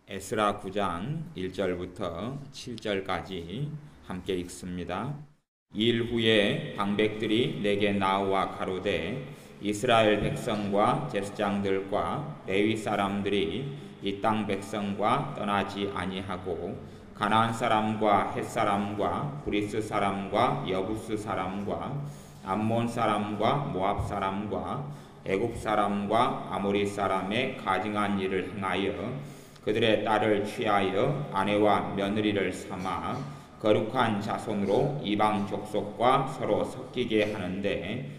에스라 9장 1절부터 7절까지 함께 읽습니다. 일 후에 방백들이 내게 나와 가로되 이스라엘 백성과 제사장들과 레위 사람들이 이 땅 백성과 떠나지 아니하고 가나안 사람과 헷 사람과 브리스 사람과 여부스 사람과 암몬 사람과 모압 사람과 애굽 사람과 아모리 사람의 가증한 일을 행하여 그들의 딸을 취하여 아내와 며느리를 삼아 거룩한 자손으로 이방 족속과 서로 섞이게 하는데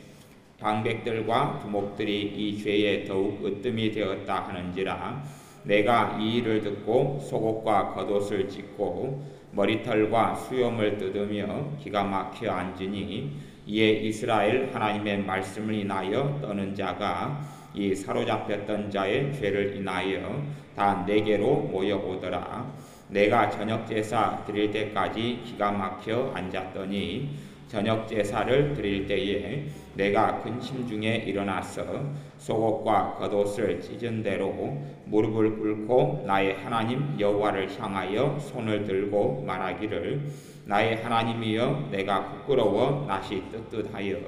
방백들과 두목들이 이 죄에 더욱 으뜸이 되었다 하는지라 내가 이 일을 듣고 속옷과 겉옷을 찢고 머리털과 수염을 뜯으며 기가 막혀 앉으니 이에 이스라엘 하나님의 말씀을 인하여 떠는 자가 이 사로잡혔던 자의 죄를 인하여 다 내게로 모여오더라. 내가 저녁 제사 드릴 때까지 기가 막혀 앉았더니 저녁 제사를 드릴 때에 내가 근심 중에 일어나서 속옷과 겉옷을 찢은 대로 무릎을 꿇고 나의 하나님 여호와를 향하여 손을 들고 말하기를 나의 하나님이여 내가 부끄러워 낯이 뜨뜻하여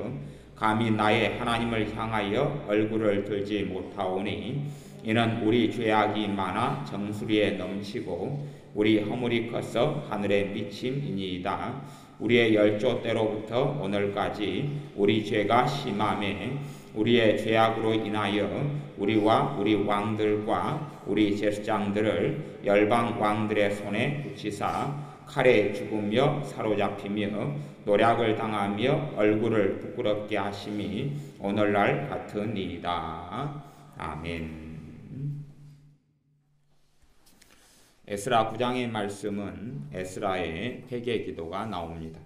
감히 나의 하나님을 향하여 얼굴을 들지 못하오니 이는 우리 죄악이 많아 정수리에 넘치고 우리 허물이 커서 하늘에 미침이니이다. 우리의 열조 때로부터 오늘까지 우리 죄가 심하매 우리의 죄악으로 인하여 우리와 우리 왕들과 우리 제사장들을 열방 왕들의 손에 붙이사 칼에 죽으며 사로잡히며 노략을 당하며 얼굴을 부끄럽게 하심이 오늘날 같으니이다. 아멘. 에스라 9장의 말씀은 에스라의 회개기도가 나옵니다.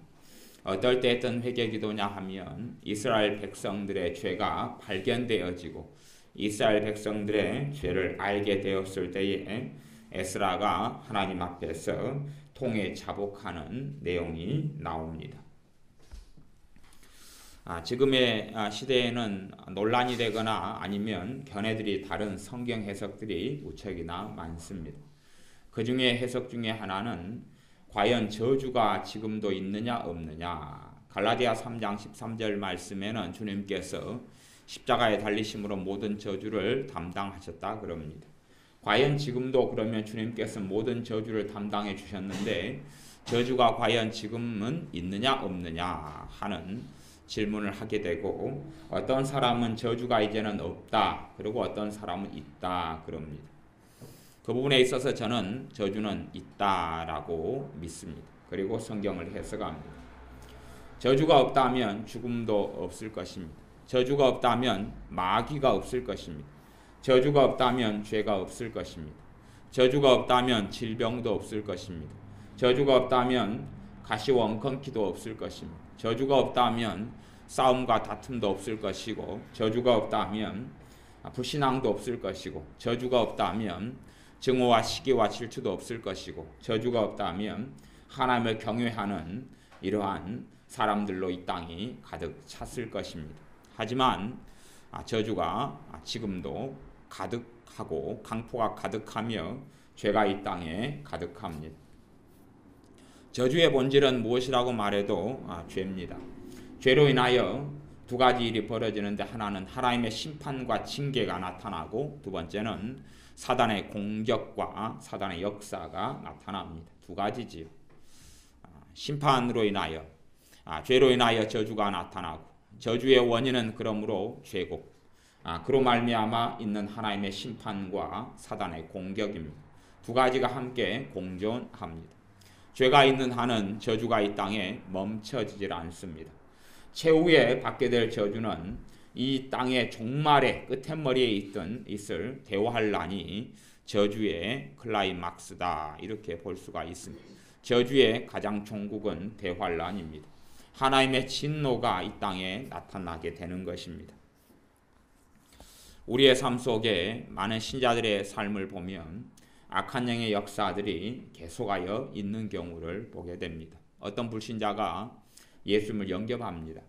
어떨 때 했던 회개기도냐 하면 이스라엘 백성들의 죄가 발견되어지고 이스라엘 백성들의 죄를 알게 되었을 때에 에스라가 하나님 앞에서 통해 자복하는 내용이 나옵니다. 지금의 시대에는 논란이 되거나 아니면 견해들이 다른 성경 해석들이 무척이나 많습니다. 그 중에 해석 중에 하나는 과연 저주가 지금도 있느냐 없느냐. 갈라디아 3장 13절 말씀에는 주님께서 십자가에 달리심으로 모든 저주를 담당하셨다 그럽니다. 과연 지금도 그러면 주님께서 모든 저주를 담당해 주셨는데 저주가 과연 지금은 있느냐 없느냐 하는 질문을 하게 되고 어떤 사람은 저주가 이제는 없다 그리고 어떤 사람은 있다 그럽니다. 그 부분에 있어서 저는 저주는 있다라고 믿습니다. 그리고 성경을 해석합니다. 저주가 없다면 죽음도 없을 것입니다. 저주가 없다면 마귀가 없을 것입니다. 저주가 없다면 죄가 없을 것입니다. 저주가 없다면 질병도 없을 것입니다. 저주가 없다면 가시원컨기도 없을 것입니다. 저주가 없다면 싸움과 다툼도 없을 것이고 저주가 없다면 불신앙도 없을 것이고 저주가 없다면 증오와 시기와 질투도 없을 것이고 저주가 없다면 하나님을 경외하는 이러한 사람들로 이 땅이 가득 찼을 것입니다. 하지만 저주가 지금도 가득하고 강포가 가득하며 죄가 이 땅에 가득합니다. 저주의 본질은 무엇이라고 말해도 죄입니다. 죄로 인하여 두 가지 일이 벌어지는데 하나는 하나님의 심판과 징계가 나타나고 두 번째는 사단의 공격과 사단의 역사가 나타납니다. 두 가지지요. 심판으로 인하여 죄로 인하여 저주가 나타나고 저주의 원인은 그러므로 죄고 그로 말미암아 있는 하나님의 심판과 사단의 공격입니다. 두 가지가 함께 공존합니다. 죄가 있는 한은 저주가 이 땅에 멈춰지질 않습니다. 최후에 받게 될 저주는 이 땅의 종말의 끝머리에 있을 대환란이 저주의 클라이막스다 이렇게 볼 수가 있습니다. 저주의 가장 종국은 대환란입니다. 하나님의 진노가 이 땅에 나타나게 되는 것입니다. 우리의 삶 속에 많은 신자들의 삶을 보면 악한 영의 역사들이 계속하여 있는 경우를 보게 됩니다. 어떤 불신자가 예수님을 영접합니다.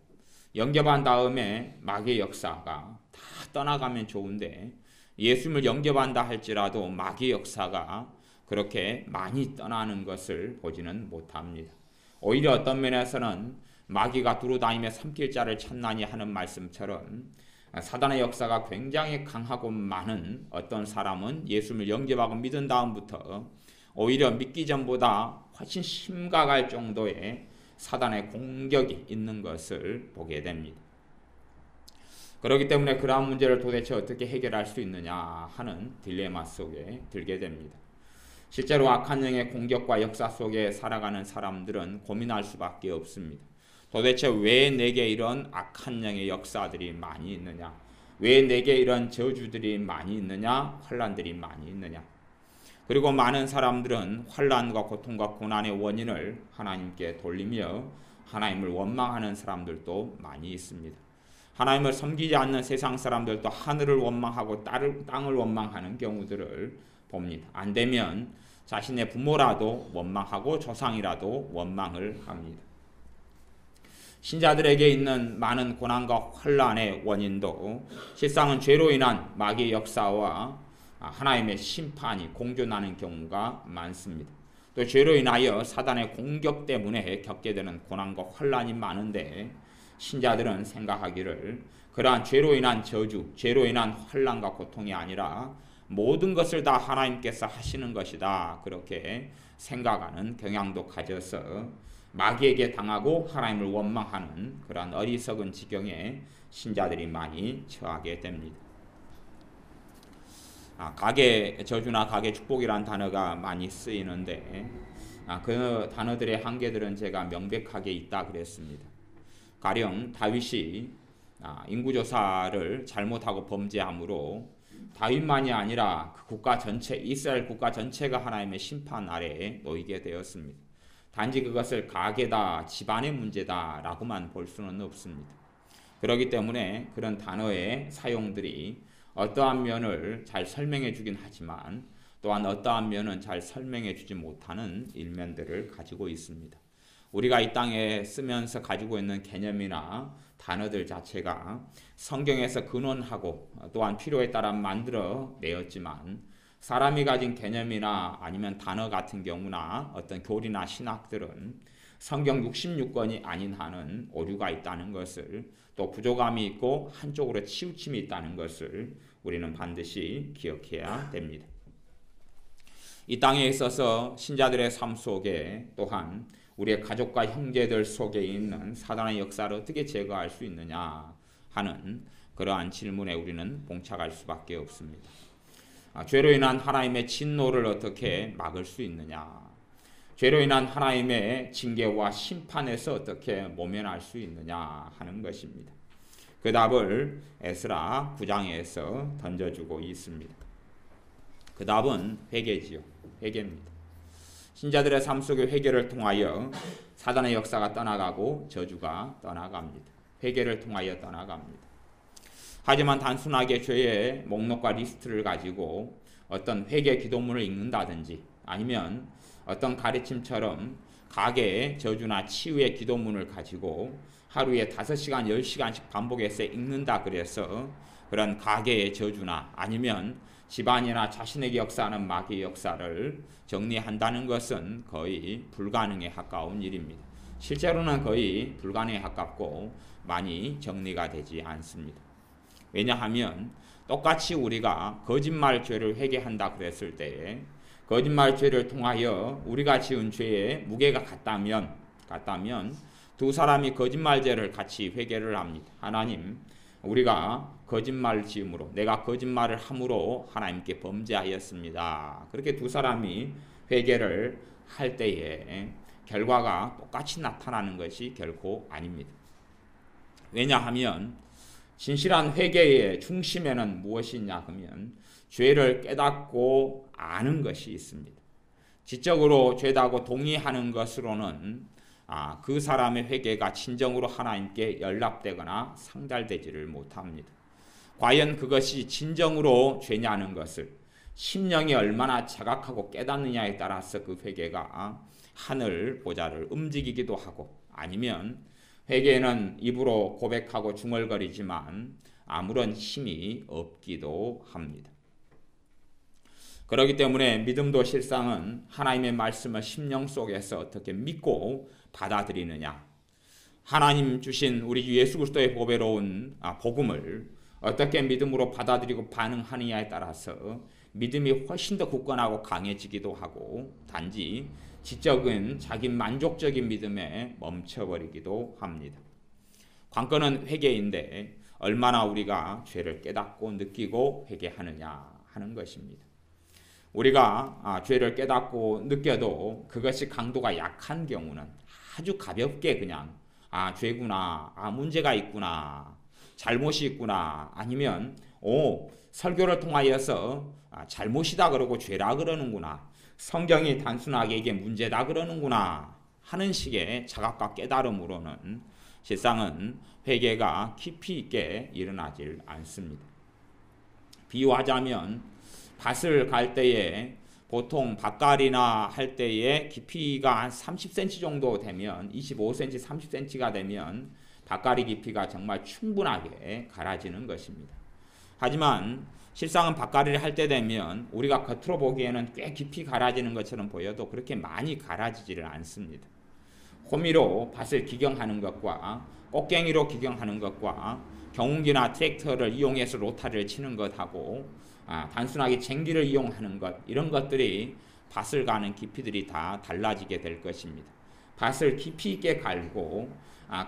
영접한 다음에 마귀의 역사가 다 떠나가면 좋은데 예수님을 영접한다 할지라도 마귀의 역사가 그렇게 많이 떠나는 것을 보지는 못합니다. 오히려 어떤 면에서는 마귀가 두루다니며 삼킬 자를 찾나니 하는 말씀처럼 사단의 역사가 굉장히 강하고 많은 어떤 사람은 예수를 영접하고 믿은 다음부터 오히려 믿기 전보다 훨씬 심각할 정도의 사단의 공격이 있는 것을 보게 됩니다. 그렇기 때문에 그러한 문제를 도대체 어떻게 해결할 수 있느냐 하는 딜레마 속에 들게 됩니다. 실제로 악한 영의 공격과 역사 속에 살아가는 사람들은 고민할 수밖에 없습니다. 도대체 왜 내게 이런 악한 영의 역사들이 많이 있느냐? 왜 내게 이런 저주들이 많이 있느냐? 환난들이 많이 있느냐? 그리고 많은 사람들은 환난과 고통과 고난의 원인을 하나님께 돌리며 하나님을 원망하는 사람들도 많이 있습니다. 하나님을 섬기지 않는 세상 사람들도 하늘을 원망하고 땅을 원망하는 경우들을 봅니다. 안 되면 자신의 부모라도 원망하고 조상이라도 원망을 합니다. 신자들에게 있는 많은 고난과 환난의 원인도 실상은 죄로 인한 마귀의 역사와 하나님의 심판이 공존하는 경우가 많습니다. 또 죄로 인하여 사단의 공격 때문에 겪게 되는 고난과 환난이 많은데 신자들은 생각하기를 그러한 죄로 인한 저주, 죄로 인한 환난과 고통이 아니라 모든 것을 다 하나님께서 하시는 것이다. 그렇게 생각하는 경향도 가져서 마귀에게 당하고 하나님을 원망하는 그러한 어리석은 지경에 신자들이 많이 처하게 됩니다. 가계 저주나 가계 축복이란 단어가 많이 쓰이는데 그 단어들의 한계들은 제가 명백하게 있다 그랬습니다. 가령 다윗이 인구조사를 잘못하고 범죄함으로 다윗만이 아니라 그 국가 전체, 이스라엘 국가 전체가 하나님의 심판 아래에 놓이게 되었습니다. 단지 그것을 가계다, 집안의 문제다라고만 볼 수는 없습니다. 그렇기 때문에 그런 단어의 사용들이 어떠한 면을 잘 설명해 주긴 하지만 또한 어떠한 면은 잘 설명해 주지 못하는 일면들을 가지고 있습니다. 우리가 이 땅에 쓰면서 가지고 있는 개념이나 단어들 자체가 성경에서 근원하고 또한 필요에 따라 만들어 내었지만 사람이 가진 개념이나 아니면 단어 같은 경우나 어떤 교리나 신학들은 성경 66권이 아닌 한은 오류가 있다는 것을 또 부족함이 있고 한쪽으로 치우침이 있다는 것을 우리는 반드시 기억해야 됩니다. 이 땅에 있어서 신자들의 삶 속에 또한 우리의 가족과 형제들 속에 있는 사단의 역사를 어떻게 제거할 수 있느냐 하는 그러한 질문에 우리는 봉착할 수밖에 없습니다. 죄로 인한 하나님의 진노를 어떻게 막을 수 있느냐? 죄로 인한 하나님의 징계와 심판에서 어떻게 모면할 수 있느냐 하는 것입니다. 그 답을 에스라 9장에서 던져주고 있습니다. 그 답은 회개지요. 회개입니다. 신자들의 삶 속의 회개를 통하여 사단의 역사가 떠나가고 저주가 떠나갑니다. 회개를 통하여 떠나갑니다. 하지만 단순하게 죄의 목록과 리스트를 가지고 어떤 회개 기도문을 읽는다든지 아니면 어떤 가르침처럼 가계의 저주나 치유의 기도문을 가지고 하루에 5시간, 10시간씩 반복해서 읽는다 그래서 그런 가계의 저주나 아니면 집안이나 자신에게 역사하는 마귀의 역사를 정리한다는 것은 거의 불가능에 가까운 일입니다. 실제로는 거의 불가능에 가깝고 많이 정리가 되지 않습니다. 왜냐하면 똑같이 우리가 거짓말 죄를 회개한다 그랬을 때 거짓말 죄를 통하여 우리가 지은 죄의 무게가 같다면 두 사람이 거짓말 죄를 같이 회개를 합니다. 하나님, 우리가 거짓말 지음으로 내가 거짓말을 함으로 하나님께 범죄하였습니다. 그렇게 두 사람이 회개를 할 때에 결과가 똑같이 나타나는 것이 결코 아닙니다. 왜냐하면 진실한 회개의 중심에는 무엇이 있냐 하면 죄를 깨닫고 아는 것이 있습니다. 지적으로 죄다고 동의하는 것으로는 그 사람의 회개가 진정으로 하나님께 연락되거나 상달되지를 못합니다. 과연 그것이 진정으로 죄냐는 것을 심령이 얼마나 자각하고 깨닫느냐에 따라서 그 회개가 하늘 보좌를 움직이기도 하고 아니면 회개는 입으로 고백하고 중얼거리지만 아무런 힘이 없기도 합니다. 그렇기 때문에 믿음도 실상은 하나님의 말씀을 심령 속에서 어떻게 믿고 받아들이느냐, 하나님 주신 우리 예수 그리스도의 보배로운 복음을 어떻게 믿음으로 받아들이고 반응하느냐에 따라서 믿음이 훨씬 더 굳건하고 강해지기도 하고, 단지 지적인 자기 만족적인 믿음에 멈춰버리기도 합니다. 관건은 회개인데 얼마나 우리가 죄를 깨닫고 느끼고 회개하느냐 하는 것입니다. 우리가 죄를 깨닫고 느껴도 그것이 강도가 약한 경우는 아주 가볍게 그냥 죄구나, 문제가 있구나, 잘못이 있구나, 아니면 설교를 통하여서 잘못이다 그러고 죄라 그러는구나, 성경이 단순하게 이게 문제다 그러는구나 하는 식의 자각과 깨달음으로는 실상은 회개가 깊이 있게 일어나질 않습니다. 비유하자면 밭을 갈 때에 보통 밭갈이나 할 때에 깊이가 한 30cm 정도 되면, 25cm, 30cm가 되면 밭갈이 깊이가 정말 충분하게 갈아지는 것입니다. 하지만 실상은 밭갈이를 할 때 되면 우리가 겉으로 보기에는 꽤 깊이 갈아지는 것처럼 보여도 그렇게 많이 갈아지지를 않습니다. 호미로 밭을 기경하는 것과 꽃갱이로 기경하는 것과 경운기나 트랙터를 이용해서 로타리를 치는 것하고 단순하게 쟁기를 이용하는 것, 이런 것들이 밭을 가는 깊이들이 다 달라지게 될 것입니다. 밭을 깊이 있게 갈고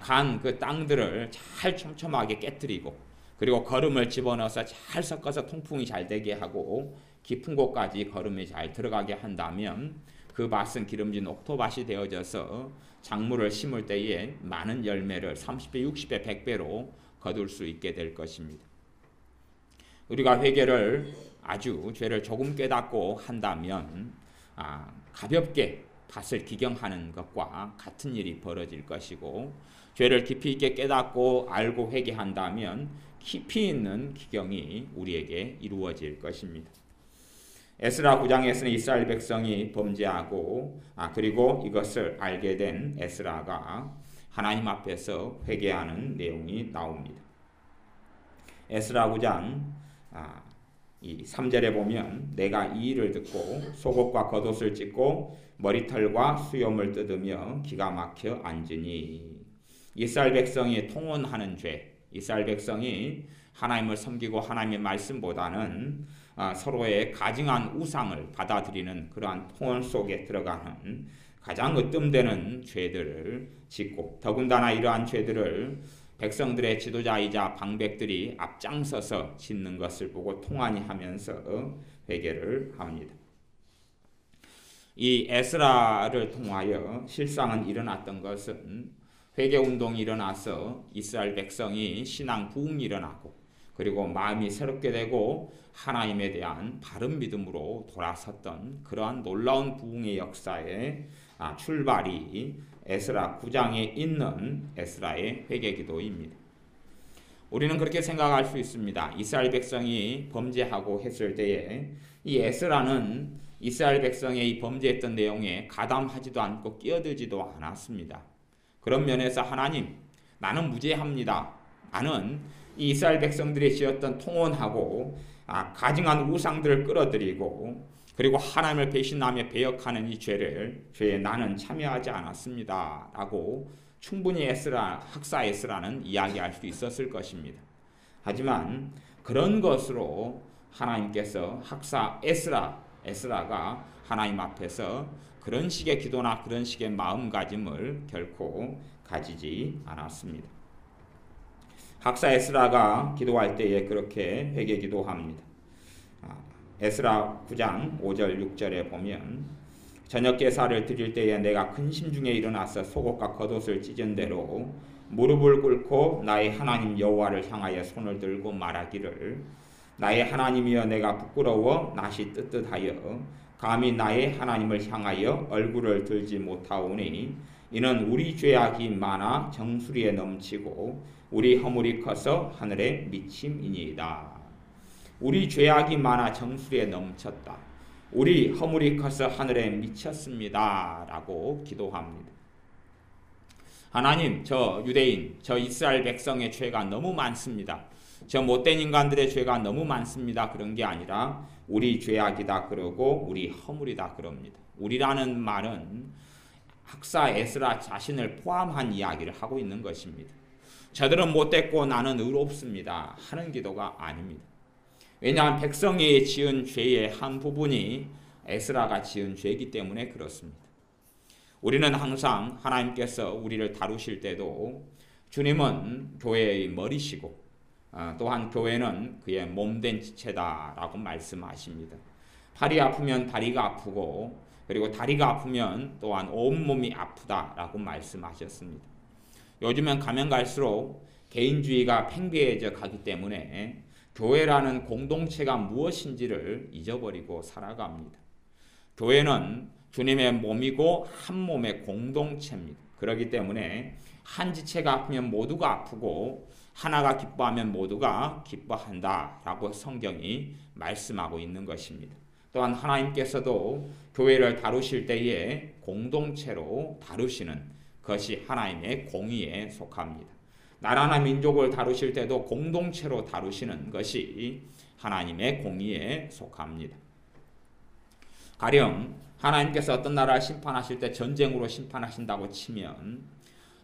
간 그 땅들을 잘 촘촘하게 깨뜨리고, 그리고 거름을 집어넣어서 잘 섞어서 통풍이 잘 되게 하고 깊은 곳까지 거름이 잘 들어가게 한다면 그 밭은 기름진 옥토밭이 되어져서 작물을 심을 때에 많은 열매를 30배, 60배, 100배로 거둘 수 있게 될 것입니다. 우리가 회개를 아주 죄를 조금 깨닫고 한다면 가볍게 밭을 기경하는 것과 같은 일이 벌어질 것이고, 죄를 깊이 있게 깨닫고 알고 회개한다면 깊이 있는 기경이 우리에게 이루어질 것입니다. 에스라 9장에서는 이스라엘 백성이 범죄하고 그리고 이것을 알게 된 에스라가 하나님 앞에서 회개하는 내용이 나옵니다. 에스라 9장 이 3절에 보면 내가 이 일을 듣고 속옷과 겉옷을 찢고 머리털과 수염을 뜯으며 기가 막혀 앉으니, 이스라엘 백성이 통혼하는 죄, 이스라엘 백성이 하나님을 섬기고 하나님의 말씀보다는 서로의 가증한 우상을 받아들이는 그러한 통혼 속에 들어가는 가장 으뜸되는 죄들을 짓고, 더군다나 이러한 죄들을 백성들의 지도자이자 방백들이 앞장서서 짓는 것을 보고 통한이 하면서 회개를 합니다. 이 에스라를 통하여 실상은 일어났던 것은 회개운동이 일어나서 이스라엘 백성이 신앙 부흥이 일어나고, 그리고 마음이 새롭게 되고 하나님에 대한 바른 믿음으로 돌아섰던 그러한 놀라운 부흥의 역사의 출발이 에스라 9장에 있는 에스라의 회개기도입니다. 우리는 그렇게 생각할 수 있습니다. 이스라엘 백성이 범죄하고 했을 때에 이 에스라는 이스라엘 백성의 이 범죄했던 내용에 가담하지도 않고 끼어들지도 않았습니다. 그런 면에서 하나님, 나는 무죄합니다. 나는 이 이스라엘 백성들이 지었던 통혼하고 가증한 우상들을 끌어들이고, 그리고 하나님을 배신하며 배역하는 이 죄에 나는 참여하지 않았습니다 라고 충분히 학사 에스라는 이야기할 수 있었을 것입니다. 하지만 그런 것으로 하나님께서 학사 에스라가 하나님 앞에서 그런 식의 기도나 그런 식의 마음가짐을 결코 가지지 않았습니다. 학사 에스라가 기도할 때에 그렇게 회개 기도합니다. 에스라 9장 5절 6절에 보면 저녁 제사를 드릴 때에 내가 근심 중에 일어나서 속옷과 겉옷을 찢은 대로 무릎을 꿇고 나의 하나님 여호와를 향하여 손을 들고 말하기를 나의 하나님이여 내가 부끄러워 낯이 뜨뜻하여 감히 나의 하나님을 향하여 얼굴을 들지 못하오니 이는 우리 죄악이 많아 정수리에 넘치고 우리 허물이 커서 하늘에 미침이니이다. 우리 죄악이 많아 정수리에 넘쳤다. 우리 허물이 커서 하늘에 미쳤습니다. 라고 기도합니다. 하나님, 저 유대인, 저 이스라엘 백성의 죄가 너무 많습니다. 저 못된 인간들의 죄가 너무 많습니다. 그런 게 아니라 우리 죄악이다 그러고 우리 허물이다 그럽니다. 우리라는 말은 학사 에스라 자신을 포함한 이야기를 하고 있는 것입니다. 저들은 못됐고 나는 의롭습니다 하는 기도가 아닙니다. 왜냐하면 백성이 지은 죄의 한 부분이 에스라가 지은 죄이기 때문에 그렇습니다. 우리는 항상 하나님께서 우리를 다루실 때도 주님은 교회의 머리시고 또한 교회는 그의 몸된 지체다라고 말씀하십니다. 팔이 아프면 다리가 아프고 그리고 다리가 아프면 또한 온몸이 아프다라고 말씀하셨습니다. 요즘은 가면 갈수록 개인주의가 팽배해져 가기 때문에 교회라는 공동체가 무엇인지를 잊어버리고 살아갑니다. 교회는 주님의 몸이고 한 몸의 공동체입니다. 그렇기 때문에 한 지체가 아프면 모두가 아프고 하나가 기뻐하면 모두가 기뻐한다라고 성경이 말씀하고 있는 것입니다. 또한 하나님께서도 교회를 다루실 때에 공동체로 다루시는 것이 하나님의 공의에 속합니다. 나라나 민족을 다루실 때도 공동체로 다루시는 것이 하나님의 공의에 속합니다. 가령 하나님께서 어떤 나라를 심판하실 때 전쟁으로 심판하신다고 치면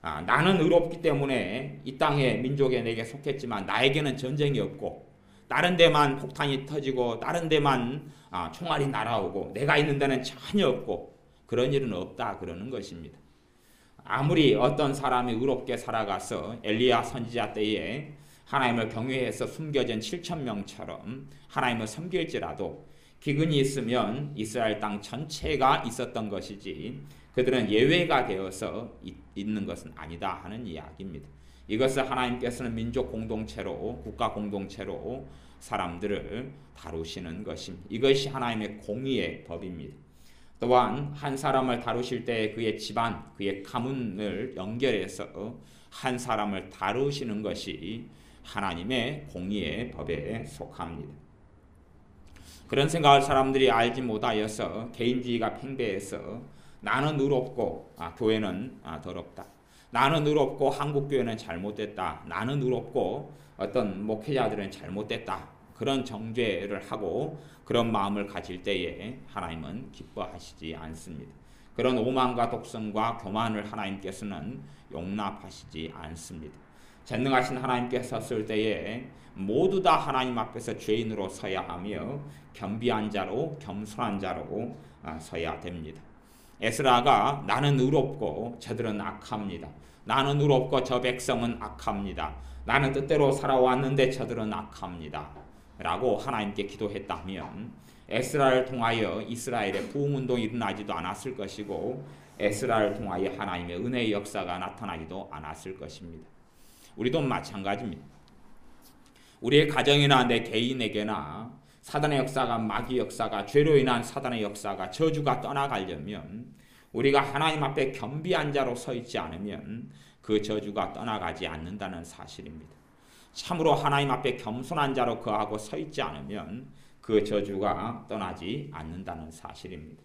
나는 의롭기 때문에 이 땅의 민족에 내게 속했지만 나에게는 전쟁이 없고 다른 데만 폭탄이 터지고 다른 데만 총알이 날아오고 내가 있는 데는 전혀 없고 그런 일은 없다 그러는 것입니다. 아무리 어떤 사람이 의롭게 살아가서 엘리야 선지자 때에 하나님을 경외해서 숨겨진 7,000명처럼 하나님을 섬길지라도 기근이 있으면 이스라엘 땅 전체가 있었던 것이지 그들은 예외가 되어서 있는 것은 아니다 하는 이야기입니다. 이것을 하나님께서는 민족 공동체로 국가 공동체로 사람들을 다루시는 것입니다. 이것이 하나님의 공의의 법입니다. 또한 한 사람을 다루실 때 그의 집안, 그의 가문을 연결해서 한 사람을 다루시는 것이 하나님의 공의의 법에 속합니다. 그런 생각을 사람들이 알지 못하여서 개인주의가 팽배해서 나는 의롭고 교회는 더럽다. 나는 의롭고 한국교회는 잘못됐다. 나는 의롭고 어떤 목회자들은 잘못됐다. 그런 정죄를 하고 그런 마음을 가질 때에 하나님은 기뻐하시지 않습니다. 그런 오만과 독선과 교만을 하나님께서는 용납하시지 않습니다. 전능하신 하나님께서 섰을 때에 모두 다 하나님 앞에서 죄인으로 서야 하며 겸비한 자로 겸손한 자로 서야 됩니다. 에스라가 나는 의롭고 저들은 악합니다. 나는 의롭고 저 백성은 악합니다. 나는 뜻대로 살아왔는데 저들은 악합니다. 라고 하나님께 기도했다면 에스라를 통하여 이스라엘의 부흥운동이 일어나지도 않았을 것이고 에스라를 통하여 하나님의 은혜의 역사가 나타나지도 않았을 것입니다. 우리도 마찬가지입니다. 우리의 가정이나 내 개인에게나 사단의 역사가 마귀 역사가 죄로 인한 사단의 역사가 저주가 떠나가려면 우리가 하나님 앞에 겸비한 자로 서 있지 않으면 그 저주가 떠나가지 않는다는 사실입니다. 참으로 하나님 앞에 겸손한 자로 거하고 서 있지 않으면 그 저주가 떠나지 않는다는 사실입니다.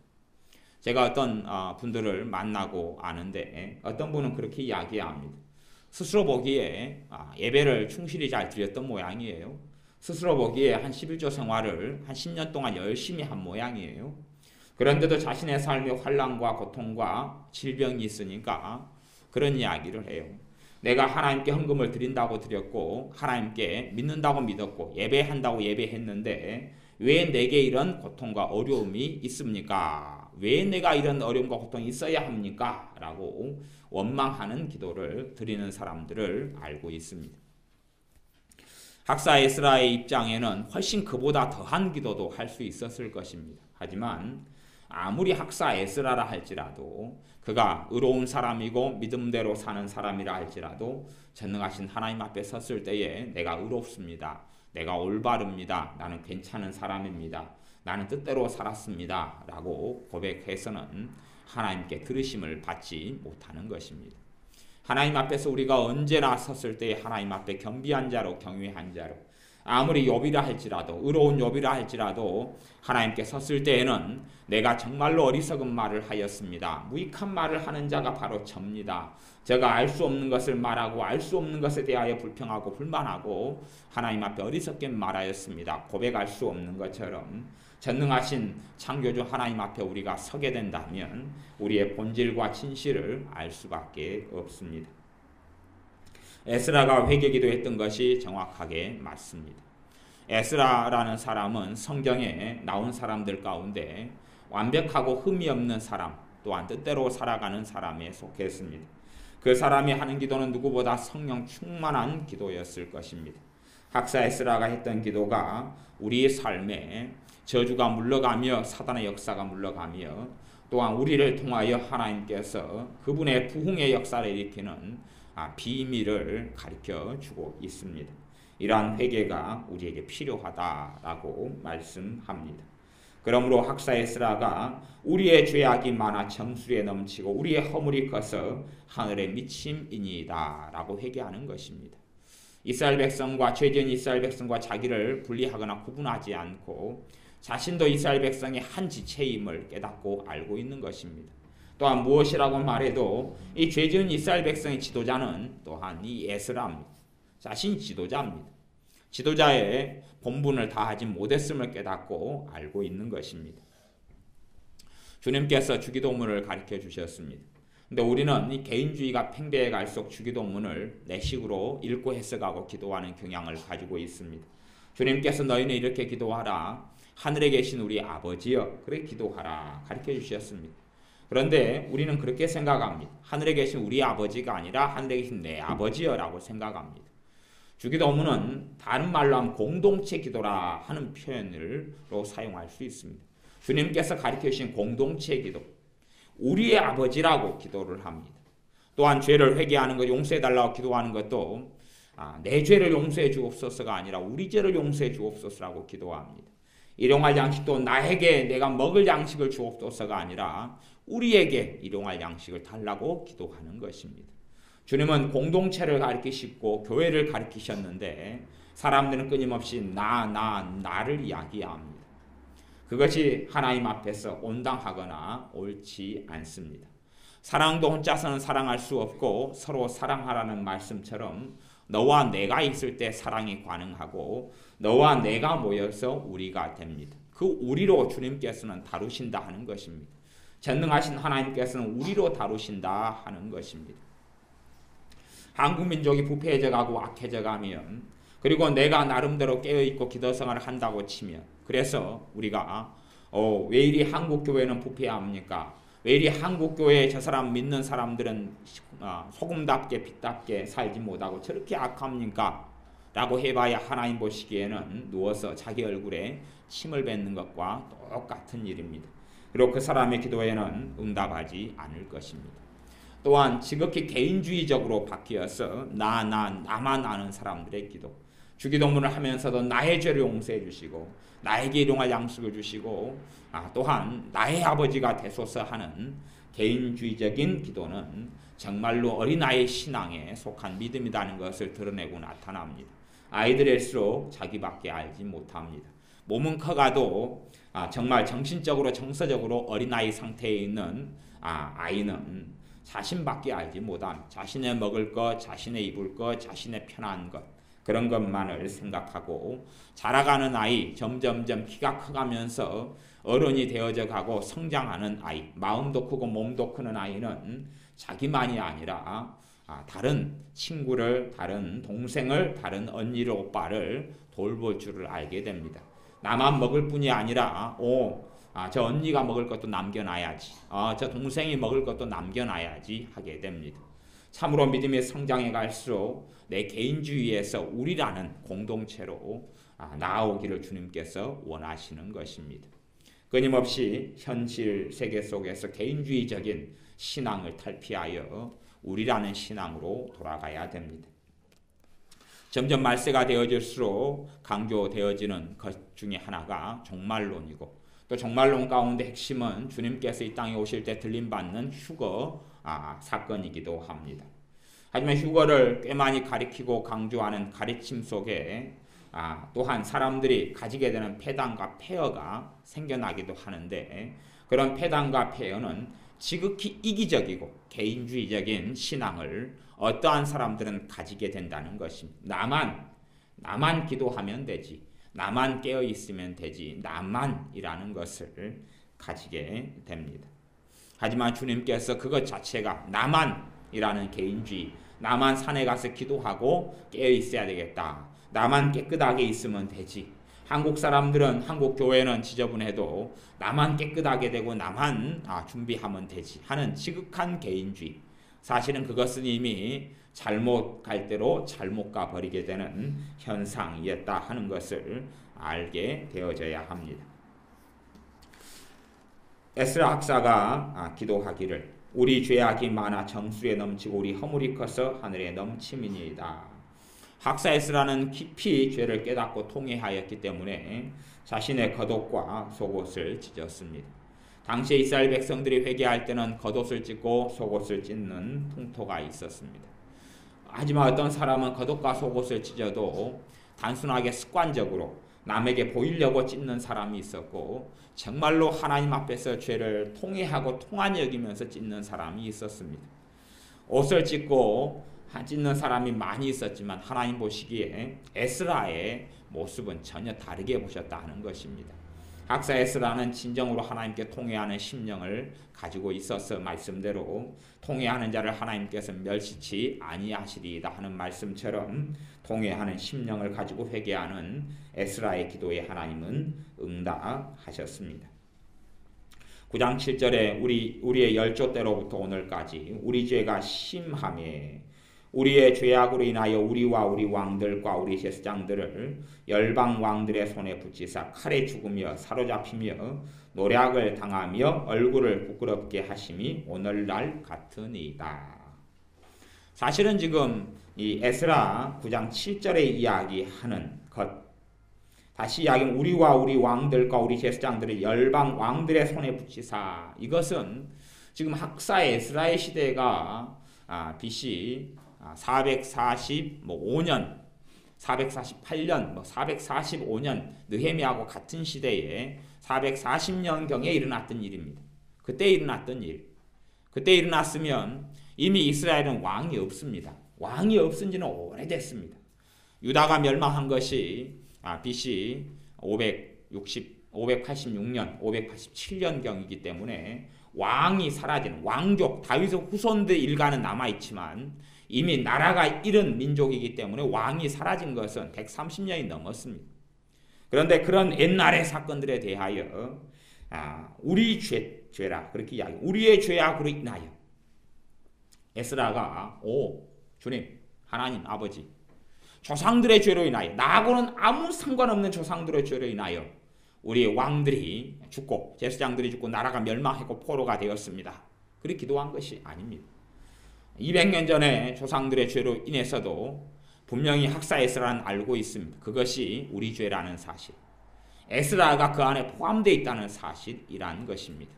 제가 어떤 분들을 만나고 아는데 어떤 분은 그렇게 이야기합니다. 스스로 보기에 예배를 충실히 잘 드렸던 모양이에요. 스스로 보기에 한 11조 생활을 한 10년 동안 열심히 한 모양이에요. 그런데도 자신의 삶에 환난과 고통과 질병이 있으니까 그런 이야기를 해요. 내가 하나님께 헌금을 드린다고 드렸고 하나님께 믿는다고 믿었고 예배한다고 예배했는데 왜 내게 이런 고통과 어려움이 있습니까? 왜 내가 이런 어려움과 고통이 있어야 합니까? 라고 원망하는 기도를 드리는 사람들을 알고 있습니다. 학사 에스라의 입장에는 훨씬 그보다 더한 기도도 할 수 있었을 것입니다. 하지만 아무리 학사 에스라라 할지라도 그가 의로운 사람이고 믿음대로 사는 사람이라 할지라도 전능하신 하나님 앞에 섰을 때에 내가 의롭습니다. 내가 올바릅니다. 나는 괜찮은 사람입니다. 나는 뜻대로 살았습니다. 라고 고백해서는 하나님께 들으심을 받지 못하는 것입니다. 하나님 앞에서 우리가 언제나 섰을 때 하나님 앞에 겸비한 자로 경외한 자로 아무리 욥이라 할지라도 의로운 욥이라 할지라도 하나님께 섰을 때에는 내가 정말로 어리석은 말을 하였습니다. 무익한 말을 하는 자가 바로 접니다. 제가 알 수 없는 것을 말하고 알 수 없는 것에 대하여 불평하고 불만하고 하나님 앞에 어리석게 말하였습니다. 고백할 수 없는 것처럼 전능하신 창조주 하나님 앞에 우리가 서게 된다면 우리의 본질과 진실을 알 수밖에 없습니다. 에스라가 회개기도했던 것이 정확하게 맞습니다. 에스라라는 사람은 성경에 나온 사람들 가운데 완벽하고 흠이 없는 사람, 또한 뜻대로 살아가는 사람에 속했습니다. 그 사람이 하는 기도는 누구보다 성령 충만한 기도였을 것입니다. 학사 에스라가 했던 기도가 우리의 삶에 저주가 물러가며 사단의 역사가 물러가며 또한 우리를 통하여 하나님께서 그분의 부흥의 역사를 일으키는 비밀을 가르쳐 주고 있습니다. 이러한 회개가 우리에게 필요하다라고 말씀합니다. 그러므로 학사 에스라가 우리의 죄악이 많아 정수리에 넘치고 우리의 허물이 커서 하늘에 미침이니이다 라고 회개하는 것입니다. 이스라엘 백성과 죄지은 이스라엘 백성과 자기를 분리하거나 구분하지 않고 자신도 이스라엘 백성의 한 지체임을 깨닫고 알고 있는 것입니다. 또한 무엇이라고 말해도 이 죄지은 이스라엘 백성의 지도자는 또한 이 에스라입니다. 자신이 지도자입니다. 지도자의 본분을 다하지 못했음을 깨닫고 알고 있는 것입니다. 주님께서 주기도문을 가르쳐 주셨습니다. 근데 우리는 이 개인주의가 팽배해 갈수록 주기도문을 내 식으로 읽고 해석하고 기도하는 경향을 가지고 있습니다. 주님께서 너희는 이렇게 기도하라. 하늘에 계신 우리 아버지여, 그렇게 기도하라 가르쳐 주셨습니다. 그런데 우리는 그렇게 생각합니다. 하늘에 계신 우리 아버지가 아니라 하늘에 계신 내 아버지여라고 생각합니다. 주기도문은 다른 말로 하면 공동체 기도라 하는 표현으로 사용할 수 있습니다. 주님께서 가르쳐 주신 공동체 기도, 우리의 아버지라고 기도를 합니다. 또한 죄를 회개하는 것, 용서해달라고 기도하는 것도 내 죄를 용서해 주옵소서가 아니라 우리 죄를 용서해 주옵소서라고 기도합니다. 일용할 양식도 나에게 내가 먹을 양식을 주옵소서가 아니라 우리에게 일용할 양식을 달라고 기도하는 것입니다. 주님은 공동체를 가르치시고 교회를 가르치셨는데 사람들은 끊임없이 나를 이야기합니다. 그것이 하나님 앞에서 온당하거나 옳지 않습니다. 사랑도 혼자서는 사랑할 수 없고 서로 사랑하라는 말씀처럼 너와 내가 있을 때 사랑이 가능하고 너와 내가 모여서 우리가 됩니다. 그 우리로 주님께서는 다루신다 하는 것입니다. 전능하신 하나님께서는 우리로 다루신다 하는 것입니다. 한국 민족이 부패해져 가고 악해져 가면 그리고 내가 나름대로 깨어있고 기도생활을 한다고 치면 그래서 우리가 왜 이리 한국 교회는 부패합니까? 왜 이리 한국 교회에 저 사람 믿는 사람들은 소금답게 빛답게 살지 못하고 저렇게 악합니까? 라고 해봐야 하나님 보시기에는 누워서 자기 얼굴에 침을 뱉는 것과 똑같은 일입니다. 그리고 그 사람의 기도에는 응답하지 않을 것입니다. 또한 지극히 개인주의적으로 바뀌어서 나만 아는 사람들의 기도, 주기도문을 하면서도 나의 죄를 용서해 주시고 나에게 일용할 양식을 주시고 또한 나의 아버지가 되소서 하는 개인주의적인 기도는 정말로 어린아이 신앙에 속한 믿음이라는 것을 드러내고 나타납니다. 아이들일수록 자기밖에 알지 못합니다. 몸은 커가도 정말 정신적으로 정서적으로 어린아이 상태에 있는 아이는 자신밖에 알지 못합니다. 자신의 먹을 것, 자신의 입을 것, 자신의 편한 것 그런 것만을 생각하고 자라가는 아이, 점점점 키가 커가면서 어른이 되어져 가고 성장하는 아이, 마음도 크고 몸도 크는 아이는 자기만이 아니라 다른 친구를, 다른 동생을, 다른 언니를, 오빠를 돌볼 줄을 알게 됩니다. 나만 먹을 뿐이 아니라 저 언니가 먹을 것도 남겨놔야지, 저 동생이 먹을 것도 남겨놔야지 하게 됩니다. 참으로 믿음이 성장해 갈수록 내 개인주의에서 우리라는 공동체로 나아오기를 주님께서 원하시는 것입니다. 끊임없이 현실 세계 속에서 개인주의적인 신앙을 탈피하여 우리라는 신앙으로 돌아가야 됩니다. 점점 말세가 되어질수록 강조되어지는 것 중에 하나가 종말론이고 또 종말론 가운데 핵심은 주님께서 이 땅에 오실 때 들림받는 휴거 사건이기도 합니다. 하지만 휴거를 꽤 많이 가리키고 강조하는 가르침 속에 또한 사람들이 가지게 되는 패단과 폐허가 생겨나기도 하는데, 그런 패단과 폐허는 지극히 이기적이고 개인주의적인 신앙을 어떠한 사람들은 가지게 된다는 것입니다. 나만 기도하면 되지, 나만 깨어 있으면 되지, 나만이라는 것을 가지게 됩니다. 하지만 주님께서 그것 자체가 나만이라는 개인주의, 나만 산에 가서 기도하고 깨어 있어야 되겠다, 나만 깨끗하게 있으면 되지, 한국 사람들은, 한국 교회는 지저분해도 나만 깨끗하게 되고 나만 준비하면 되지 하는 지극한 개인주의, 사실은 그것은 이미 잘못 갈 대로 잘못 가버리게 되는 현상이었다 하는 것을 알게 되어져야 합니다. 에스라 학사가 기도하기를 우리 죄악이 많아 정수에 넘치고 우리 허물이 커서 하늘에 넘침이니이다. 학사 에스라는 깊이 죄를 깨닫고 통회하였기 때문에 자신의 겉옷과 속옷을 찢었습니다. 당시 이스라엘 백성들이 회개할 때는 겉옷을 찢고 속옷을 찢는 풍토가 있었습니다. 하지만 어떤 사람은 겉옷과 속옷을 찢어도 단순하게 습관적으로 남에게 보이려고 찢는 사람이 있었고, 정말로 하나님 앞에서 죄를 통회하고 통한히 여기면서 찢는 사람이 있었습니다. 옷을 찢고 찢는 사람이 많이 있었지만 하나님 보시기에 에스라의 모습은 전혀 다르게 보셨다 하는 것입니다. 학사 에스라는 진정으로 하나님께 통회하는 심령을 가지고 있어서 말씀대로 통회하는 자를 하나님께서 멸시치 아니하시리이다 하는 말씀처럼 통회하는 심령을 가지고 회개하는 에스라의 기도에 하나님은 응답하셨습니다. 9장 7절에 우리의 열조 때로부터 오늘까지 우리 죄가 심하매 우리의 죄악으로 인하여 우리와 우리 왕들과 우리 제사장들을 열방 왕들의 손에 붙이사 칼에 죽으며 사로잡히며 노략을 당하며 얼굴을 부끄럽게 하심이 오늘날 같으니이다. 사실은 지금 이 에스라 9장 7절에 이야기하는 것, 다시 이야기하면 우리와 우리 왕들과 우리 제사장들을 열방 왕들의 손에 붙이사, 이것은 지금 학사 에스라의 시대가 BC 445년, 448년, 445년 느헤미야하고 같은 시대에 440년경에 일어났던 일입니다. 그때 일어났던 일. 그때 일어났으면 이미 이스라엘은 왕이 없습니다. 왕이 없은 지는 오래됐습니다. 유다가 멸망한 것이 BC 586년, 587년경이기 때문에 왕이 사라지는 왕족, 다윗의 후손들 일가는 남아있지만 이미 나라가 잃은 민족이기 때문에 왕이 사라진 것은 130년이 넘었습니다. 그런데 그런 옛날의 사건들에 대하여 우리 죄라 그렇게 이야기, 우리의 죄악으로 인하여 에스라가 주님, 하나님, 아버지, 조상들의 죄로 인하여, 나하고는 아무 상관없는 조상들의 죄로 인하여 우리의 왕들이 죽고 제사장들이 죽고 나라가 멸망했고 포로가 되었습니다. 그렇게 기도한 것이 아닙니다. 200년 전에 조상들의 죄로 인해서도 분명히 학사 에스라는 알고 있습니다. 그것이 우리 죄라는 사실, 에스라가 그 안에 포함되어 있다는 사실이라는 것입니다.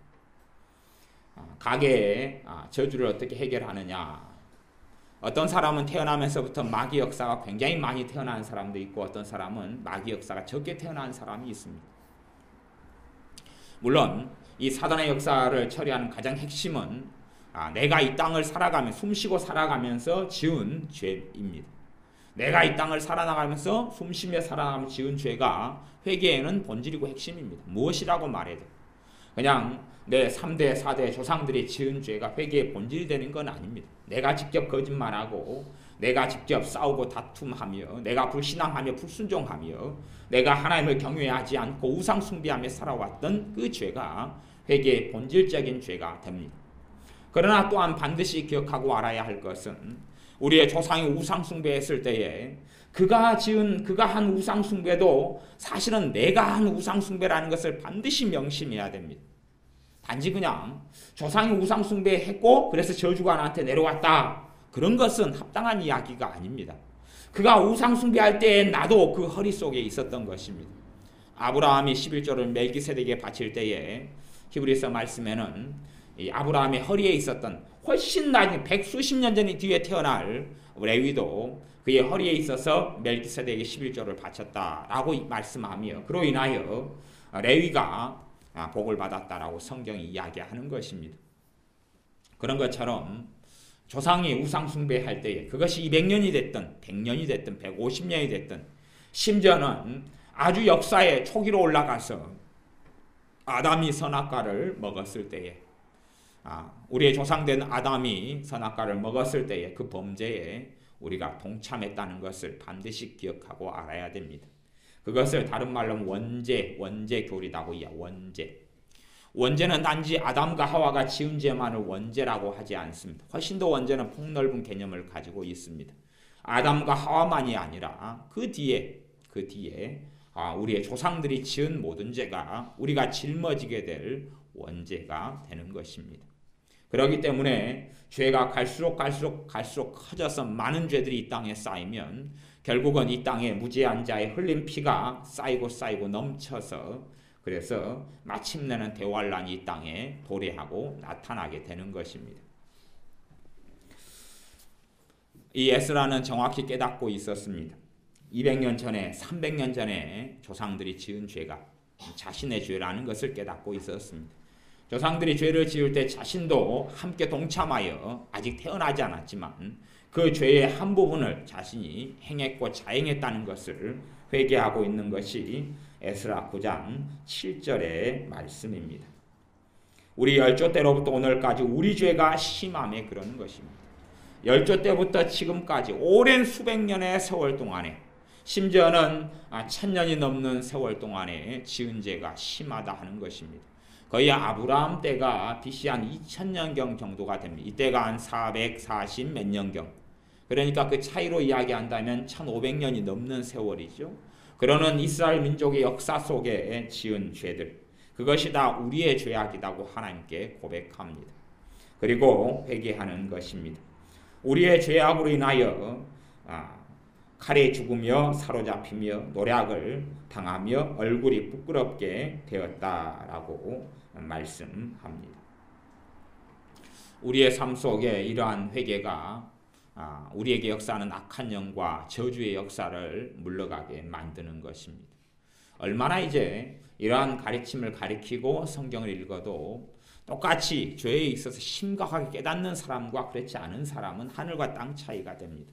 가계의 저주를 어떻게 해결하느냐, 어떤 사람은 태어나면서부터 마귀 역사가 굉장히 많이 태어나는 사람도 있고 어떤 사람은 마귀 역사가 적게 태어나는 사람이 있습니다. 물론 이 사단의 역사를 처리하는 가장 핵심은 내가 이 땅을 살아가며 숨쉬고 살아가면서 지은 죄입니다. 내가 이 땅을 살아나가면서 숨쉬며 살아가며 지은 죄가 회개에는 본질이고 핵심입니다. 무엇이라고 말해도 그냥 내 3대 4대 조상들이 지은 죄가 회개의 본질이 되는 건 아닙니다. 내가 직접 거짓말하고 내가 직접 싸우고 다툼하며 내가 불신앙하며 불순종하며 내가 하나님을 경외하지 않고 우상 숭배하며 살아왔던 그 죄가 회개의 본질적인 죄가 됩니다. 그러나 또한 반드시 기억하고 알아야 할 것은 우리의 조상이 우상 숭배했을 때에 그가 한 우상 숭배도 사실은 내가 한 우상 숭배라는 것을 반드시 명심해야 됩니다. 단지 그냥 조상이 우상 숭배했고 그래서 저주가 나한테 내려왔다, 그런 것은 합당한 이야기가 아닙니다. 그가 우상 숭배할 때에 나도 그 허리 속에 있었던 것입니다. 아브라함이 11조를 멜기세덱에게 바칠 때에 히브리서 말씀에는 이 아브라함의 허리에 있었던 훨씬 나중 백수십 년 전에 뒤에 태어날 레위도 그의 허리에 있어서 멜기세덱에게 11조를 바쳤다라고 말씀하며 그로 인하여 레위가 복을 받았다라고 성경이 이야기하는 것입니다. 그런 것처럼 조상이 우상 숭배할 때에 그것이 200년이 됐든 100년이 됐든 150년이 됐든 심지어는 아주 역사의 초기로 올라가서 아담이 선악과를 먹었을 때에 우리의 조상된 아담이 선악과를 먹었을 때에 그 범죄에 우리가 동참했다는 것을 반드시 기억하고 알아야 됩니다. 그것을 다른 말로 원죄교리라고 원죄는 단지 아담과 하와가 지은 죄만을 원죄라고 하지 않습니다. 훨씬 더 원죄는 폭넓은 개념을 가지고 있습니다. 아담과 하와만이 아니라 그 뒤에 우리의 조상들이 지은 모든 죄가 우리가 짊어지게 될 원죄가 되는 것입니다. 그렇기 때문에 죄가 갈수록 커져서 많은 죄들이 이 땅에 쌓이면 결국은 이 땅에 무죄한 자의 흘린 피가 쌓이고 넘쳐서 그래서 마침내는 대환란이 이 땅에 도래하고 나타나게 되는 것입니다. 이 에스라는 정확히 깨닫고 있었습니다. 200년 전에 300년 전에 조상들이 지은 죄가 자신의 죄라는 것을 깨닫고 있었습니다. 조상들이 죄를 지을 때 자신도 함께 동참하여 아직 태어나지 않았지만 그 죄의 한 부분을 자신이 행했고 자행했다는 것을 회개하고 있는 것이 에스라 9장 7절의 말씀입니다. 우리 열조 때로부터 오늘까지 우리 죄가 심함에 그러는 것입니다. 열조 때부터 지금까지 오랜 수백 년의 세월 동안에 심지어는 1000년이 넘는 세월 동안에 지은 죄가 심하다 하는 것입니다. 거의 아브라함 때가 BC 한 2000년경 정도가 됩니다. 이때가 한 440 몇 년경. 그러니까 그 차이로 이야기한다면 1500년이 넘는 세월이죠. 그러는 이스라엘 민족의 역사 속에 지은 죄들. 그것이 다 우리의 죄악이라고 하나님께 고백합니다. 그리고 회개하는 것입니다. 우리의 죄악으로 인하여 칼에 죽으며 사로잡히며 노략을 당하며 얼굴이 부끄럽게 되었다라고 말씀합니다. 우리의 삶 속에 이러한 회개가 우리에게 역사하는 악한 영과 저주의 역사를 물러가게 만드는 것입니다. 얼마나 이제 이러한 가르침을 가리키고 성경을 읽어도 똑같이 죄에 있어서 심각하게 깨닫는 사람과 그렇지 않은 사람은 하늘과 땅 차이가 됩니다.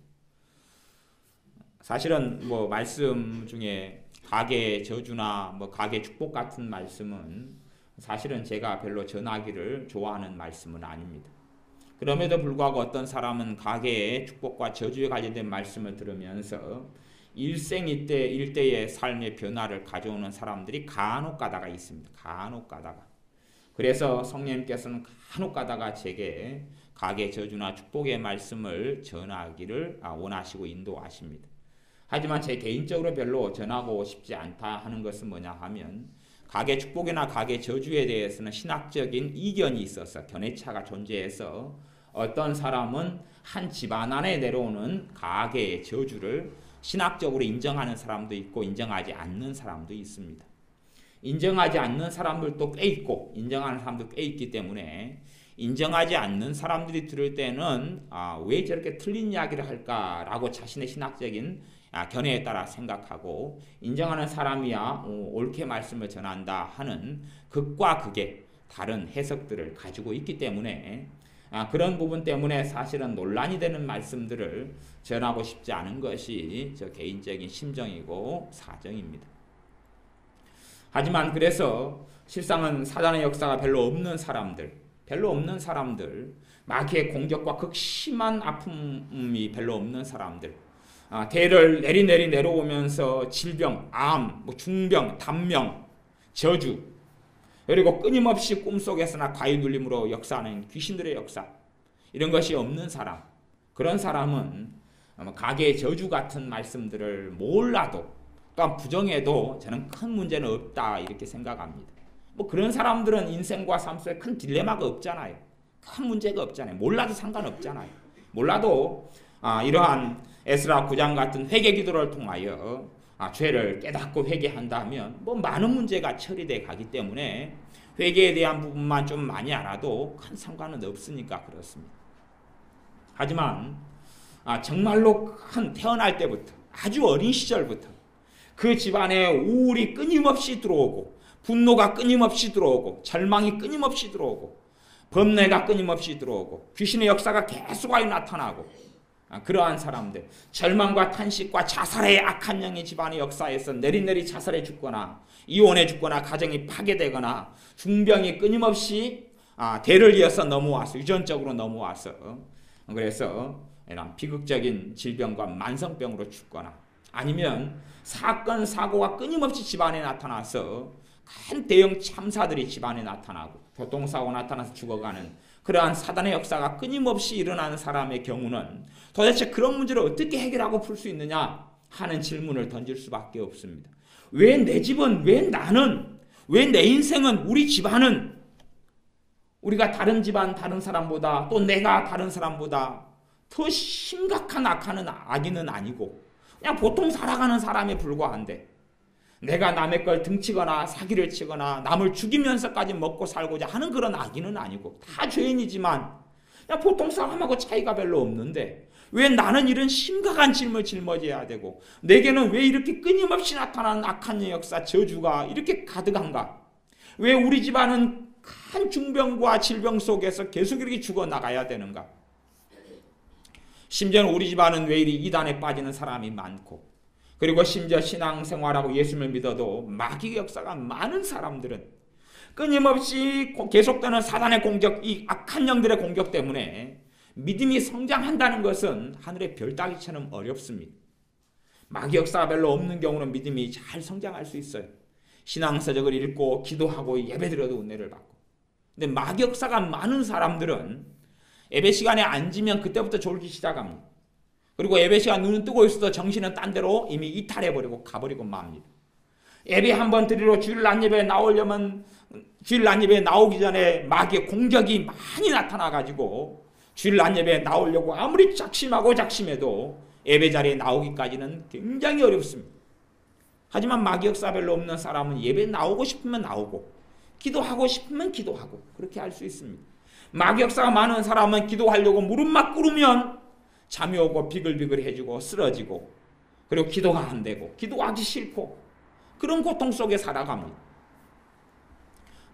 사실은 말씀 중에 가계 저주나 가계 축복 같은 말씀은 사실은 제가 별로 전하기를 좋아하는 말씀은 아닙니다. 그럼에도 불구하고 어떤 사람은 가계의 축복과 저주에 관련된 말씀을 들으면서 일생일대의 삶의 변화를 가져오는 사람들이 간혹 가다가 있습니다. 간혹 가다가. 그래서 성령님께서는 간혹 가다가 제게 가계 저주나 축복의 말씀을 전하기를 원하시고 인도하십니다. 하지만 제 개인적으로 별로 전하고 싶지 않다 하는 것은 뭐냐 하면 가계 축복이나 가계 저주에 대해서는 신학적인 이견이 있어서 견해차가 존재해서 어떤 사람은 한 집안 안에 내려오는 가계의 저주를 신학적으로 인정하는 사람도 있고 인정하지 않는 사람도 있습니다. 인정하지 않는 사람들도 꽤 있고 인정하는 사람도 꽤 있기 때문에 인정하지 않는 사람들이 들을 때는 왜 저렇게 틀린 이야기를 할까라고 자신의 신학적인 견해에 따라 생각하고 인정하는 사람이야 옳게 말씀을 전한다 하는 극과 극의 다른 해석들을 가지고 있기 때문에 그런 부분 때문에 사실은 논란이 되는 말씀들을 전하고 싶지 않은 것이 저 개인적인 심정이고 사정입니다. 하지만 그래서 실상은 사단의 역사가 별로 없는 사람들, 마귀의 공격과 극심한 아픔이 별로 없는 사람들, 대를 내리 내려오면서 질병, 암, 중병, 단명, 저주, 그리고 끊임없이 꿈속에서나 과유 눌림으로 역사하는 귀신들의 역사, 이런 것이 없는 사람, 그런 사람은 가계의 저주 같은 말씀들을 몰라도 또한 부정해도 저는 큰 문제는 없다 이렇게 생각합니다. 그런 사람들은 인생과 삶 속에 큰 딜레마가 없잖아요. 큰 문제가 없잖아요. 몰라도 상관없잖아요. 몰라도 이러한 에스라 9장 같은 회개 기도를 통하여 죄를 깨닫고 회개한다면 많은 문제가 처리돼 가기 때문에 회개에 대한 부분만 좀 많이 알아도 큰 상관은 없으니까 그렇습니다. 하지만 정말로 태어날 때부터 아주 어린 시절부터 그 집안에 우울이 끊임없이 들어오고 분노가 끊임없이 들어오고 절망이 끊임없이 들어오고 범뇌가 끊임없이 들어오고 귀신의 역사가 계속하여 나타나고 그러한 사람들, 절망과 탄식과 자살의 악한 영이 집안의 역사에서 내리내리 자살해 죽거나 이혼해 죽거나 가정이 파괴되거나 중병이 끊임없이 대를 이어서 넘어와서 유전적으로 넘어와서 그래서 이런 비극적인 질병과 만성병으로 죽거나 아니면 사건 사고가 끊임없이 집안에 나타나서 큰 대형 참사들이 집안에 나타나고 교통사고 나타나서 죽어가는 그러한 사단의 역사가 끊임없이 일어나는 사람의 경우는 도대체 그런 문제를 어떻게 해결하고 풀 수 있느냐 하는 질문을 던질 수밖에 없습니다. 왜 내 집은, 왜 나는, 왜 내 인생은, 우리 집안은 우리가 다른 집안, 다른 사람보다 또 내가 다른 사람보다 더 심각한 악인은 아니고 그냥 보통 살아가는 사람에 불과한데 내가 남의 걸 등치거나 사기를 치거나 남을 죽이면서까지 먹고 살고자 하는 그런 악인은 아니고 다 죄인이지만 그냥 보통 사람하고 차이가 별로 없는데 왜 나는 이런 심각한 질문을 짊어져야 되고 내게는 왜 이렇게 끊임없이 나타나는 악한 역사 저주가 이렇게 가득한가? 왜 우리 집안은 큰 중병과 질병 속에서 계속 이렇게 죽어나가야 되는가? 심지어는 우리 집안은 왜 이리 이단에 빠지는 사람이 많고 그리고 심지어 신앙생활하고 예수님을 믿어도 마귀의 역사가 많은 사람들은 끊임없이 계속되는 사단의 공격, 이 악한 영들의 공격 때문에 믿음이 성장한다는 것은 하늘의 별 따기처럼 어렵습니다. 마귀 역사가 별로 없는 경우는 믿음이 잘 성장할 수 있어요. 신앙서적을 읽고 기도하고 예배드려도 은혜를 받고. 근데 마귀 역사가 많은 사람들은 예배 시간에 앉으면 그때부터 졸기 시작합니다. 그리고 예배 시간 눈은 뜨고 있어도 정신은 딴 데로 이미 이탈해버리고 가버리고 맙니다. 예배 한번 드리러 주일 낮예배에 나오려면 주일 낮예배에 나오기 전에 마귀의 공격이 많이 나타나가지고 주일 낮예배에 나오려고 아무리 작심해도 예배 자리에 나오기까지는 굉장히 어렵습니다. 하지만 마귀 역사 별로 없는 사람은 예배 나오고 싶으면 나오고 기도하고 싶으면 기도하고 그렇게 할 수 있습니다. 마귀 역사가 많은 사람은 기도하려고 무릎만 꿇으면 잠이 오고 비글비글해지고 쓰러지고 그리고 기도가 안 되고 기도하기 싫고 그런 고통 속에 살아갑니다.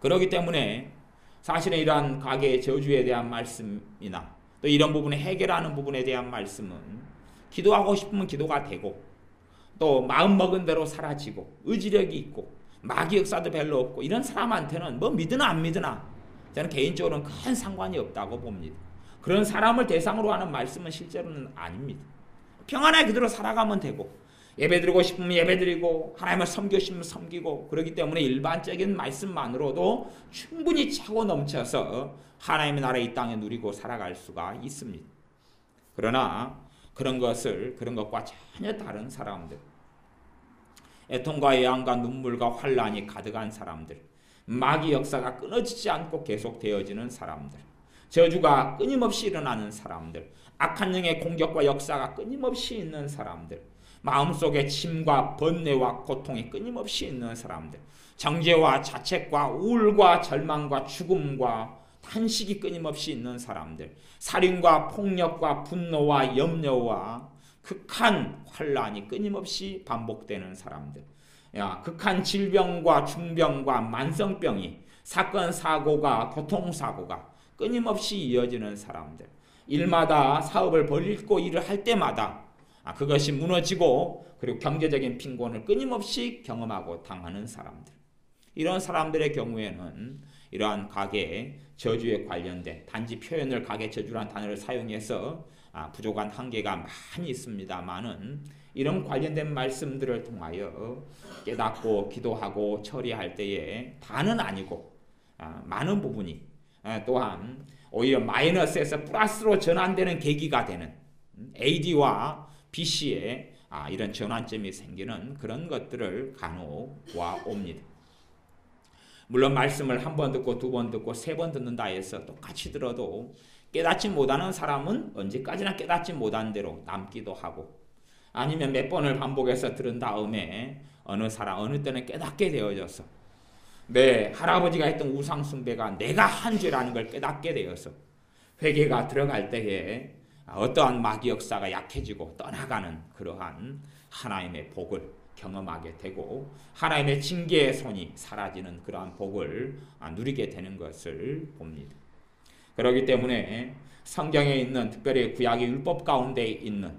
그렇기 때문에 사실은 이러한 가계의 저주에 대한 말씀이나 또 이런 부분에 해결하는 부분에 대한 말씀은 기도하고 싶으면 기도가 되고 또 마음먹은 대로 사라지고 의지력이 있고 마귀 역사도 별로 없고 이런 사람한테는 뭐 믿으나 안 믿으나 저는 개인적으로는 큰 상관이 없다고 봅니다. 그런 사람을 대상으로 하는 말씀은 실제로는 아닙니다. 평안하게 그대로 살아가면 되고 예배드리고 싶으면 예배드리고 하나님을 섬기고 싶으면 섬기고 그렇기 때문에 일반적인 말씀만으로도 충분히 차고 넘쳐서 하나님의 나라 이 땅에 누리고 살아갈 수가 있습니다. 그러나 그런 것과 전혀 다른 사람들, 애통과 애환과 눈물과 환란이 가득한 사람들, 마귀 역사가 끊어지지 않고 계속되어지는 사람들, 저주가 끊임없이 일어나는 사람들, 악한 영의 공격과 역사가 끊임없이 있는 사람들, 마음속에 침과 번뇌와 고통이 끊임없이 있는 사람들, 정죄와 자책과 우울과 절망과 죽음과 탄식이 끊임없이 있는 사람들, 살인과 폭력과 분노와 염려와 극한 환란이 끊임없이 반복되는 사람들, 극한 질병과 중병과 만성병이 사건 사고가 교통사고가 끊임없이 이어지는 사람들, 일마다 사업을 벌리고 일을 할 때마다 그것이 무너지고 그리고 경제적인 빈곤을 끊임없이 경험하고 당하는 사람들, 이런 사람들의 경우에는 이러한 가계 저주에 관련된 단지 표현을 가계 저주라는 단어를 사용해서 부족한 한계가 많이 있습니다만은 이런 관련된 말씀들을 통하여 깨닫고 기도하고 처리할 때에 다는 아니고 많은 부분이 또한 오히려 마이너스에서 플러스로 전환되는 계기가 되는 AD와 BC에 이런 전환점이 생기는 그런 것들을 간혹 보아옵니다. 물론 말씀을 한 번 듣고 두 번 듣고 세 번 듣는다 해서 똑같이 들어도 깨닫지 못하는 사람은 언제까지나 깨닫지 못한 대로 남기도 하고 아니면 몇 번을 반복해서 들은 다음에 어느 때는 깨닫게 되어져서 내 할아버지가 했던 우상 숭배가 내가 한 죄라는 걸 깨닫게 되어서 회개가 들어갈 때에 어떠한 마귀 역사가 약해지고 떠나가는 그러한 하나님의 복을 경험하게 되고 하나님의 징계의 손이 사라지는 그러한 복을 누리게 되는 것을 봅니다. 그렇기 때문에 성경에 있는 특별히 구약의 율법 가운데 있는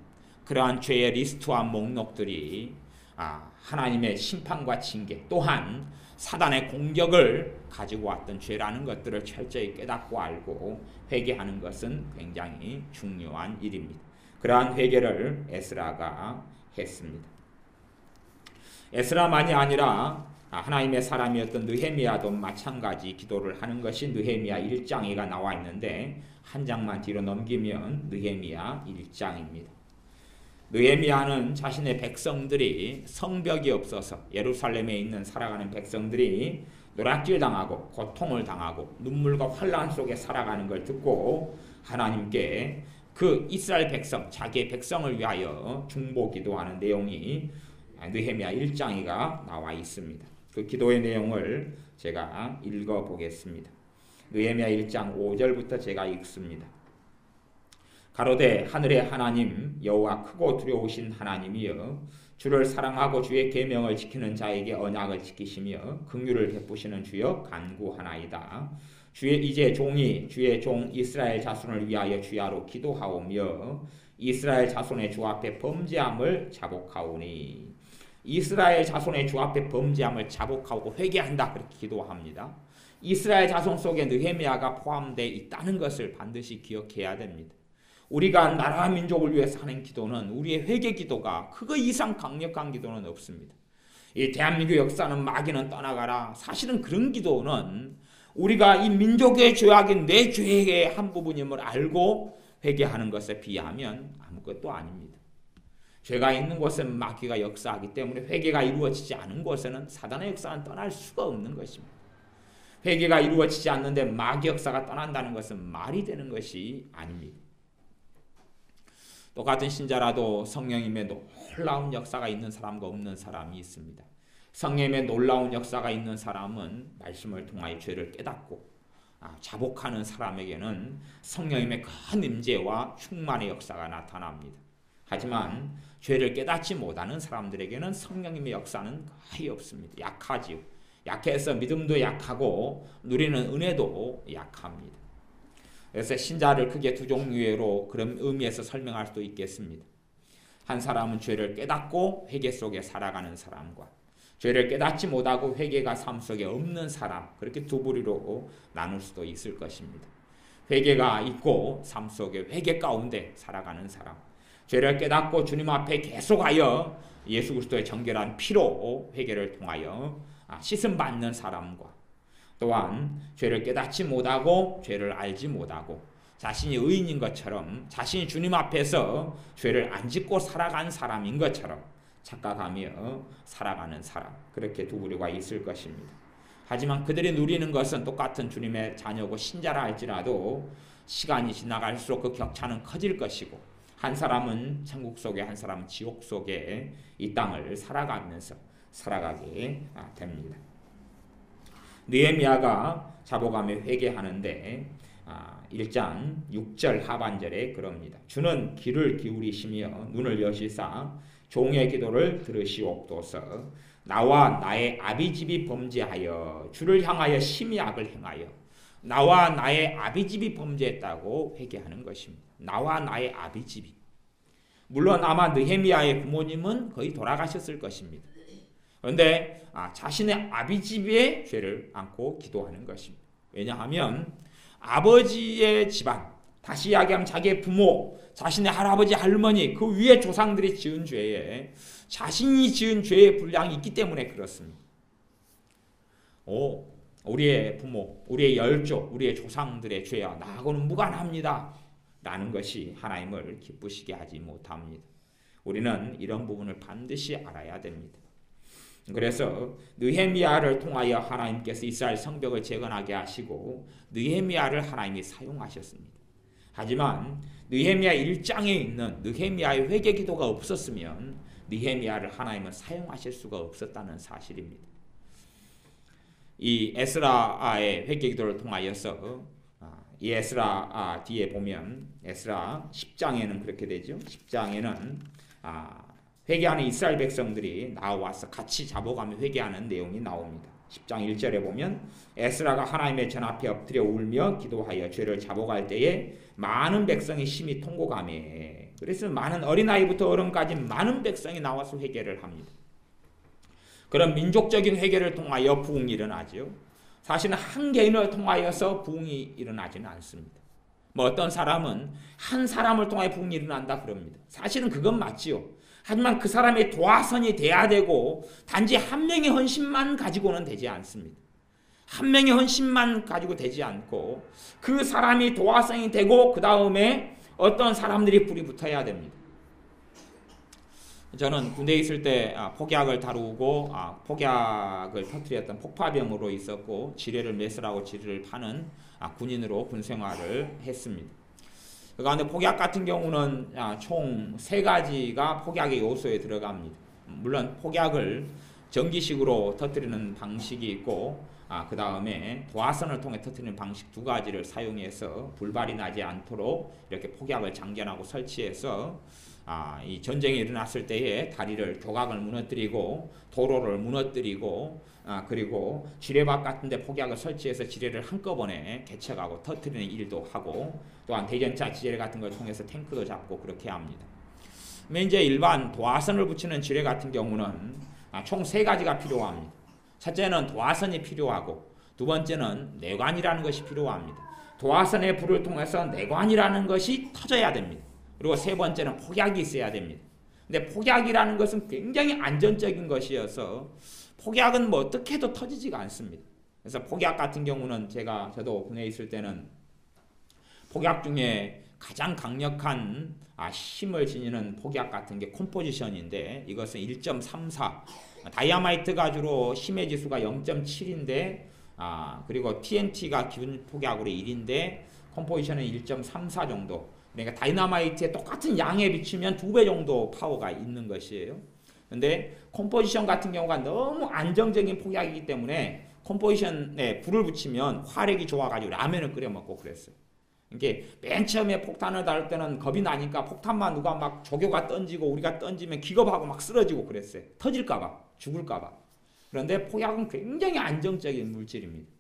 그러한 죄의 리스트와 목록들이 하나님의 심판과 징계 또한 사단의 공격을 가지고 왔던 죄라는 것들을 철저히 깨닫고 알고 회개하는 것은 굉장히 중요한 일입니다. 그러한 회개를 에스라가 했습니다. 에스라만이 아니라 하나님의 사람이었던 느헤미야도 마찬가지 기도를 하는 것이 느헤미야 1장이가 나와 있는데 한 장만 뒤로 넘기면 느헤미야 1장입니다. 느헤미야는 자신의 백성들이 성벽이 없어서 예루살렘에 있는 살아가는 백성들이 노략질당하고 고통을 당하고 눈물과 환난 속에 살아가는 걸 듣고 하나님께 그 이스라엘 백성, 자기의 백성을 위하여 중보 기도하는 내용이 느헤미야 1장이가 나와 있습니다. 그 기도의 내용을 제가 읽어보겠습니다. 느헤미야 1장 5절부터 제가 읽습니다. 가로되 하늘의 하나님 여호와 크고 두려우신 하나님이여 주를 사랑하고 주의 계명을 지키는 자에게 언약을 지키시며 긍휼을 베푸시는 주여 간구하나이다. 주의 이제 종이 주의 종 이스라엘 자손을 위하여 주야로 기도하오며 이스라엘 자손의 주 앞에 범죄함을 자복하오니 이스라엘 자손의 주 앞에 범죄함을 자복하고 회개한다 그렇게 기도합니다. 이스라엘 자손 속에 느헤미야가 포함되어 있다는 것을 반드시 기억해야 됩니다. 우리가 나라와 민족을 위해서 하는 기도는 우리의 회개 기도가 그거 이상 강력한 기도는 없습니다. 이 대한민국 역사는 마귀는 떠나가라. 사실은 그런 기도는 우리가 이 민족의 죄악인 내 죄의 한 부분임을 알고 회개하는 것에 비하면 아무것도 아닙니다. 죄가 있는 곳은 마귀가 역사하기 때문에 회개가 이루어지지 않은 곳에는 사단의 역사는 떠날 수가 없는 것입니다. 회개가 이루어지지 않는데 마귀 역사가 떠난다는 것은 말이 되는 것이 아닙니다. 똑같은 신자라도 성령님의 놀라운 역사가 있는 사람과 없는 사람이 있습니다. 성령님의 놀라운 역사가 있는 사람은 말씀을 통하여 죄를 깨닫고 자복하는 사람에게는 성령님의 큰 임재와 충만의 역사가 나타납니다. 하지만 죄를 깨닫지 못하는 사람들에게는 성령님의 역사는 거의 없습니다. 약하지요. 약해서 믿음도 약하고 누리는 은혜도 약합니다. 그래서 신자를 크게 두 종류로 그런 의미에서 설명할 수도 있겠습니다. 한 사람은 죄를 깨닫고 회개 속에 살아가는 사람과 죄를 깨닫지 못하고 회개가 삶 속에 없는 사람, 그렇게 두 부류로 나눌 수도 있을 것입니다. 회개가 있고 삶 속에 회개 가운데 살아가는 사람, 죄를 깨닫고 주님 앞에 계속하여 예수 그리스도의 정결한 피로 회개를 통하여 씻음 받는 사람과 또한 죄를 깨닫지 못하고 죄를 알지 못하고 자신이 의인인 것처럼 자신이 주님 앞에서 죄를 안 짓고 살아간 사람인 것처럼 착각하며 살아가는 사람, 그렇게 두 부류가 있을 것입니다. 하지만 그들이 누리는 것은 똑같은 주님의 자녀고 신자라 할지라도 시간이 지나갈수록 그 격차는 커질 것이고 한 사람은 천국 속에 한 사람은 지옥 속에 이 땅을 살아가면서 살아가게 됩니다. 느헤미야가 자복하며 회개하는데 1장 6절 하반절에 그럽니다. 주는 귀를 기울이시며 눈을 여시사 종의 기도를 들으시옵소서. 나와 나의 아비집이 범죄하여 주를 향하여 심히 악을 행하여 나와 나의 아비집이 범죄했다고 회개하는 것입니다. 나와 나의 아비집이. 물론 아마 느헤미야의 부모님은 거의 돌아가셨을 것입니다. 그런데 자신의 아비집의 죄를 안고 기도하는 것입니다. 왜냐하면 아버지의 집안, 다시 이야기하면 자기의 부모, 자신의 할아버지, 할머니, 그 위에 조상들이 지은 죄에 자신이 지은 죄의 분량이 있기 때문에 그렇습니다. 우리의 부모, 우리의 열조, 우리의 조상들의 죄와 나하고는 무관합니다. 라는 것이 하나님을 기쁘시게 하지 못합니다. 우리는 이런 부분을 반드시 알아야 됩니다. 그래서 느헤미야를 통하여 하나님께서 이스라엘 성벽을 재건하게 하시고 느헤미야를 하나님이 사용하셨습니다. 하지만 느헤미야 1장에 있는 느헤미야의 회개 기도가 없었으면 느헤미야를 하나님은 사용하실 수가 없었다는 사실입니다. 이 에스라의 회개기도를 통하여서 이 에스라 뒤에 보면 에스라 10장에는 그렇게 되죠. 10장에는 회개하는 이스라엘 백성들이 나와서 같이 잡아가며 회개하는 내용이 나옵니다. 10장 1절에 보면 에스라가 하나님의 전 앞에 엎드려 울며 기도하여 죄를 잡아갈 때에 많은 백성이 심히 통곡하매. 그래서 많은 어린아이부터 어른까지 많은 백성이 나와서 회개를 합니다. 그런 민족적인 회개를 통하여 부흥이 일어나죠. 사실은 한 개인을 통하여서 부흥이 일어나지는 않습니다. 뭐 어떤 사람은 한 사람을 통하여 부흥이 일어난다 그럽니다. 사실은 그건 맞지요. 하지만 그 사람의 도화선이 돼야 되고 단지 한 명의 헌신만 가지고는 되지 않습니다. 한 명의 헌신만 가지고 되지 않고 그 사람이 도화선이 되고 그 다음에 어떤 사람들이 불이 붙어야 됩니다. 저는 군대에 있을 때 폭약을 다루고 폭약을 터뜨렸던 폭파병으로 있었고 지뢰를 매설하고 지뢰를 파는 군인으로 군 생활을 했습니다. 그 가운데 폭약 같은 경우는 총 3가지가 폭약의 요소에 들어갑니다. 물론 폭약을 전기식으로 터뜨리는 방식이 있고 그 다음에 도화선을 통해 터뜨리는 방식 2가지를 사용해서 불발이 나지 않도록 이렇게 폭약을 장전하고 설치해서 이 전쟁이 일어났을 때에 다리를 조각을 무너뜨리고 도로를 무너뜨리고 그리고 지뢰밭 같은 데 폭약을 설치해서 지뢰를 한꺼번에 개척하고 터뜨리는 일도 하고 또한 대전차 지뢰 같은 걸 통해서 탱크도 잡고 그렇게 합니다. 이제 일반 도화선을 붙이는 지뢰 같은 경우는 총 3가지가 필요합니다. 첫째는 도화선이 필요하고 두 번째는 내관이라는 것이 필요합니다. 도화선의 불을 통해서 내관이라는 것이 터져야 됩니다. 그리고 세 번째는 폭약이 있어야 됩니다. 근데 폭약이라는 것은 굉장히 안전적인 것이어서 폭약은 뭐 어떻게 해도 터지지가 않습니다. 그래서 폭약 같은 경우는 저도 군에 있을 때는 폭약 중에 가장 강력한 힘을 지니는 폭약 같은 게 컴포지션인데 이것은 1.34 다이아마이트 가주로 힘의 지수가 0.7인데 그리고 TNT가 기본 폭약으로 1인데 컴포지션은 1.34 정도. 그러니까 다이너마이트에 똑같은 양에 비추면 2배 정도 파워가 있는 것이에요. 근데 컴포지션 같은 경우가 너무 안정적인 폭약이기 때문에 컴포지션에 불을 붙이면 화력이 좋아가지고 라면을 끓여 먹고 그랬어요. 이게 맨 처음에 폭탄을 다룰 때는 겁이 나니까 폭탄만 누가 막 조교가 던지고 우리가 던지면 기겁하고 막 쓰러지고 그랬어요. 터질까봐, 죽을까봐. 그런데 폭약은 굉장히 안정적인 물질입니다.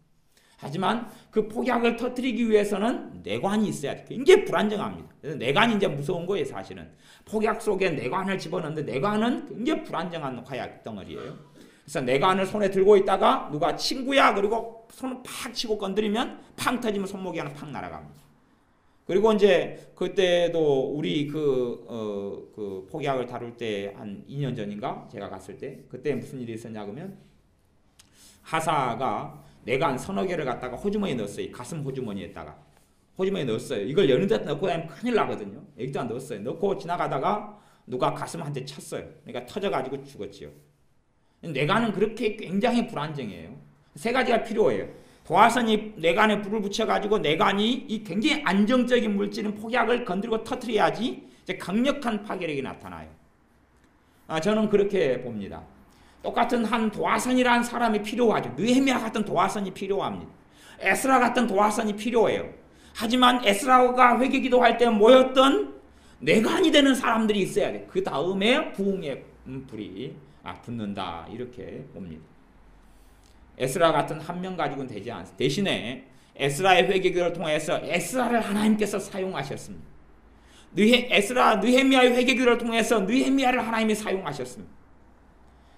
하지만 그 폭약을 터뜨리기 위해서는 내관이 있어야 돼. 굉장히 불안정합니다. 그래서 내관이 이제 무서운 거예요, 사실은. 폭약 속에 내관을 집어넣는데 내관은 굉장히 불안정한 화약 덩어리예요. 그래서 내관을 손에 들고 있다가 누가 친구야 그리고 손을 팍 치고 건드리면 팡 터지면 손목이 하나 팍 날아갑니다. 그리고 이제 그때도 우리 그 폭약을 다룰 때 한 2년 전인가 제가 갔을 때 그때 무슨 일이 있었냐 그러면 하사가 내관 서너 개를 갖다가 호주머니에 넣었어요. 가슴 호주머니에다가. 호주머니에 넣었어요. 이걸 여는 데 넣고 다니면 큰일 나거든요. 여기다 넣었어요. 넣고 지나가다가 누가 가슴 한 대 쳤어요. 그러니까 터져가지고 죽었지요. 내관은 그렇게 굉장히 불안정해요. 3가지가 필요해요. 도화선이 내관에 불을 붙여가지고 내관이 이 굉장히 안정적인 물질인 폭약을 건드리고 터뜨려야지 이제 강력한 파괴력이 나타나요. 저는 그렇게 봅니다. 똑같은 한 도화선이라는 사람이 필요하죠. 느헤미야 같은 도화선이 필요합니다. 에스라 같은 도화선이 필요해요. 하지만 에스라가 회개기도할 때 모였던 내관이 되는 사람들이 있어야 돼. 그 다음에 부흥의 불이 붙는다 이렇게 봅니다. 에스라 같은 한 명 가지고는 되지 않습니다. 대신에 에스라의 회개기도를 통해서 에스라를 하나님께서 사용하셨습니다. 느헤미야의 회개기도를 통해서 느헤미야를 하나님이 사용하셨습니다.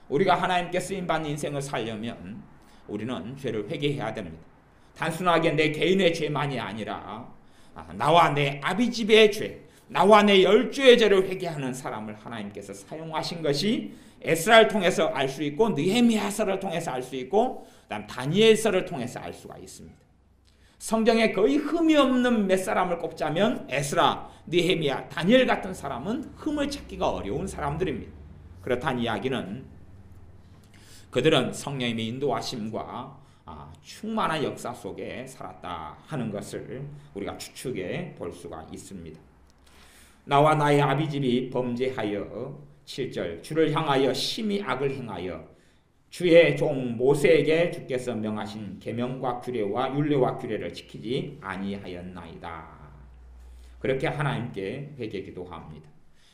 우리가 하나님께 쓰임받는 인생을 살려면 우리는 죄를 회개해야 됩니다. 단순하게 내 개인의 죄만이 아니라 나와 내 아비집의 죄, 나와 내 열조의 죄를 회개하는 사람을 하나님께서 사용하신 것이 에스라를 통해서 알 수 있고 느헤미야서를 통해서 알 수 있고 그다음 다니엘서를 통해서 알 수가 있습니다. 성경에 거의 흠이 없는 몇 사람을 꼽자면 에스라, 느헤미야, 다니엘 같은 사람은 흠을 찾기가 어려운 사람들입니다. 그렇다는 이야기는 그들은 성령님의 인도하심과 충만한 역사 속에 살았다 하는 것을 우리가 추측해 볼 수가 있습니다. 나와 나의 아비집이 범죄하여 7절 주를 향하여 심히 악을 행하여 주의 종 모세에게 주께서 명하신 계명과 규례와 율례와 규례를 지키지 아니하였나이다. 그렇게 하나님께 회개 기도합니다.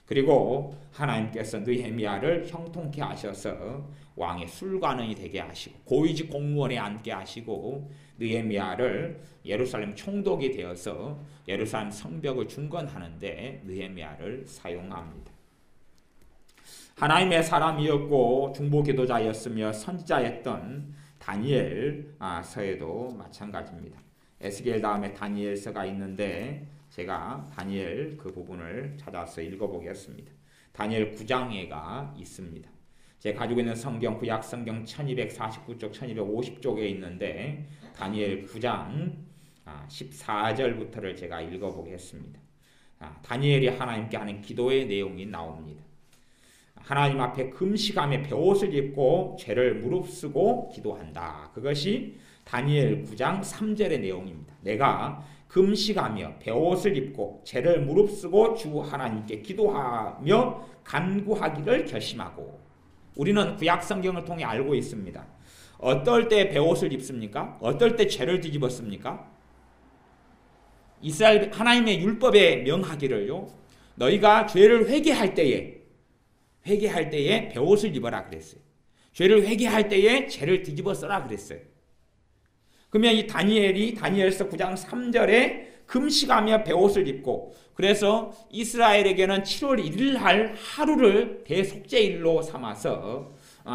그리고 하나님께서 느헤미야를 형통케 하셔서 왕의 술관원이 되게 하시고 고위직 공무원에 앉게 하시고 느헤미야를 예루살렘 총독이 되어서 예루살렘 성벽을 중건하는데 느헤미야를 사용합니다. 하나님의 사람이었고 중보기도자였으며 선지자였던 다니엘서에도 마찬가지입니다. 에스겔 다음에 다니엘서가 있는데 제가 다니엘 그 부분을 찾아서 읽어보겠습니다. 다니엘 9장에가 있습니다. 제가 가지고 있는 성경 구약 성경 1249쪽 1250쪽에 있는데 다니엘 9장 14절부터를 제가 읽어보겠습니다. 다니엘이 하나님께 하는 기도의 내용이 나옵니다. 하나님 앞에 금식하며 베옷을 입고 죄를 무릅쓰고 기도한다. 그것이 다니엘 9장 3절의 내용입니다. 내가 금식하며 베옷을 입고 죄를 무릅쓰고 주 하나님께 기도하며 간구하기를 결심하고. 우리는 구약 성경을 통해 알고 있습니다. 어떨 때 베옷을 입습니까? 어떨 때 죄를 뒤집었습니까? 이스라엘 하나님의 율법에 명하기를요. 너희가 죄를 회개할 때에 베옷을 입어라 그랬어요. 죄를 회개할 때에 죄를 뒤집어 써라 그랬어요. 그러면 이 다니엘이 다니엘서 9장 3절에 금식하며 베옷을 입고 그래서 이스라엘에게는 7월 1일 할 하루를 대속죄일로 삼아서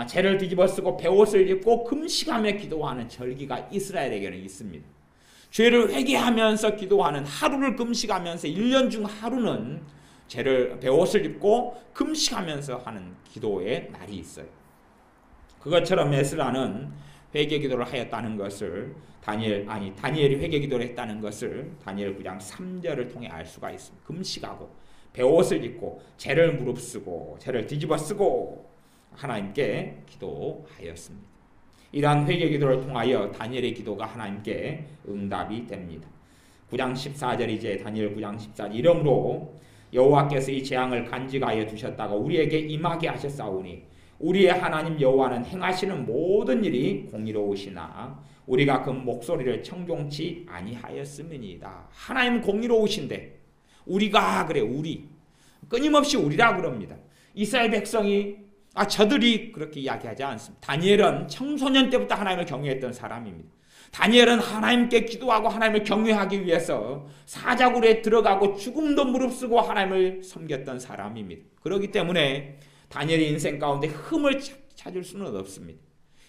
죄를 뒤집어 쓰고 베옷을 입고 금식하며 기도하는 절기가 이스라엘에게는 있습니다. 죄를 회개하면서 기도하는 하루를 금식하면서 1년 중 하루는 죄를 베옷을 입고 금식하면서 하는 기도의 날이 있어요. 그것처럼 에스라는 회개 기도를 하였다는 것을 다니엘이 회개 기도를 했다는 것을 다니엘 9장 3절을 통해 알 수가 있습니다. 금식하고 베옷을 입고 죄를 무릅쓰고 죄를 뒤집어 쓰고 하나님께 기도하였습니다. 이러한 회개 기도를 통하여 다니엘의 기도가 하나님께 응답이 됩니다. 9장 14절이제 다니엘 9장 14절 이러므로 여호와께서 이 재앙을 간직하여 두셨다가 우리에게 임하게 하셨사오니 우리의 하나님 여호와는 행하시는 모든 일이 공의로우시나 우리가 그 목소리를 청종치 아니하였음이니이다. 하나님 공의로우신데 우리가 그래 우리 끊임없이 우리라 그럽니다. 이스라엘 백성이 저들이 그렇게 이야기하지 않습니다. 다니엘은 청소년 때부터 하나님을 경외했던 사람입니다. 다니엘은 하나님께 기도하고 하나님을 경외하기 위해서 사자굴에 들어가고 죽음도 무릅쓰고 하나님을 섬겼던 사람입니다. 그렇기 때문에 다니엘의 인생 가운데 흠을 찾을 수는 없습니다.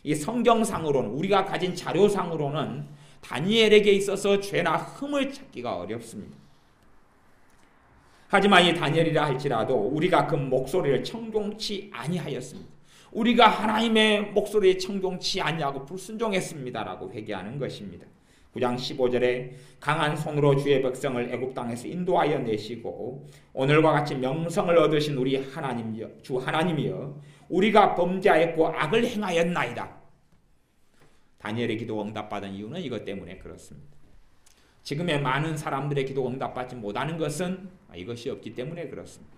이 성경상으로는 우리가 가진 자료상으로는 다니엘에게 있어서 죄나 흠을 찾기가 어렵습니다. 하지만 이 다니엘이라 할지라도 우리가 그 목소리를 청종치 아니하였습니다. 우리가 하나님의 목소리에 청종치 아니하고 불순종했습니다라고 회개하는 것입니다. 9장 15절에 강한 손으로 주의 백성을 애굽 땅에서 인도하여 내시고 오늘과 같이 명성을 얻으신 우리 하나님이여 주 하나님이여 우리가 범죄하였고 악을 행하였나이다. 다니엘의 기도 응답받은 이유는 이것 때문에 그렇습니다. 지금의 많은 사람들의 기도 응답받지 못하는 것은 이것이 없기 때문에 그렇습니다.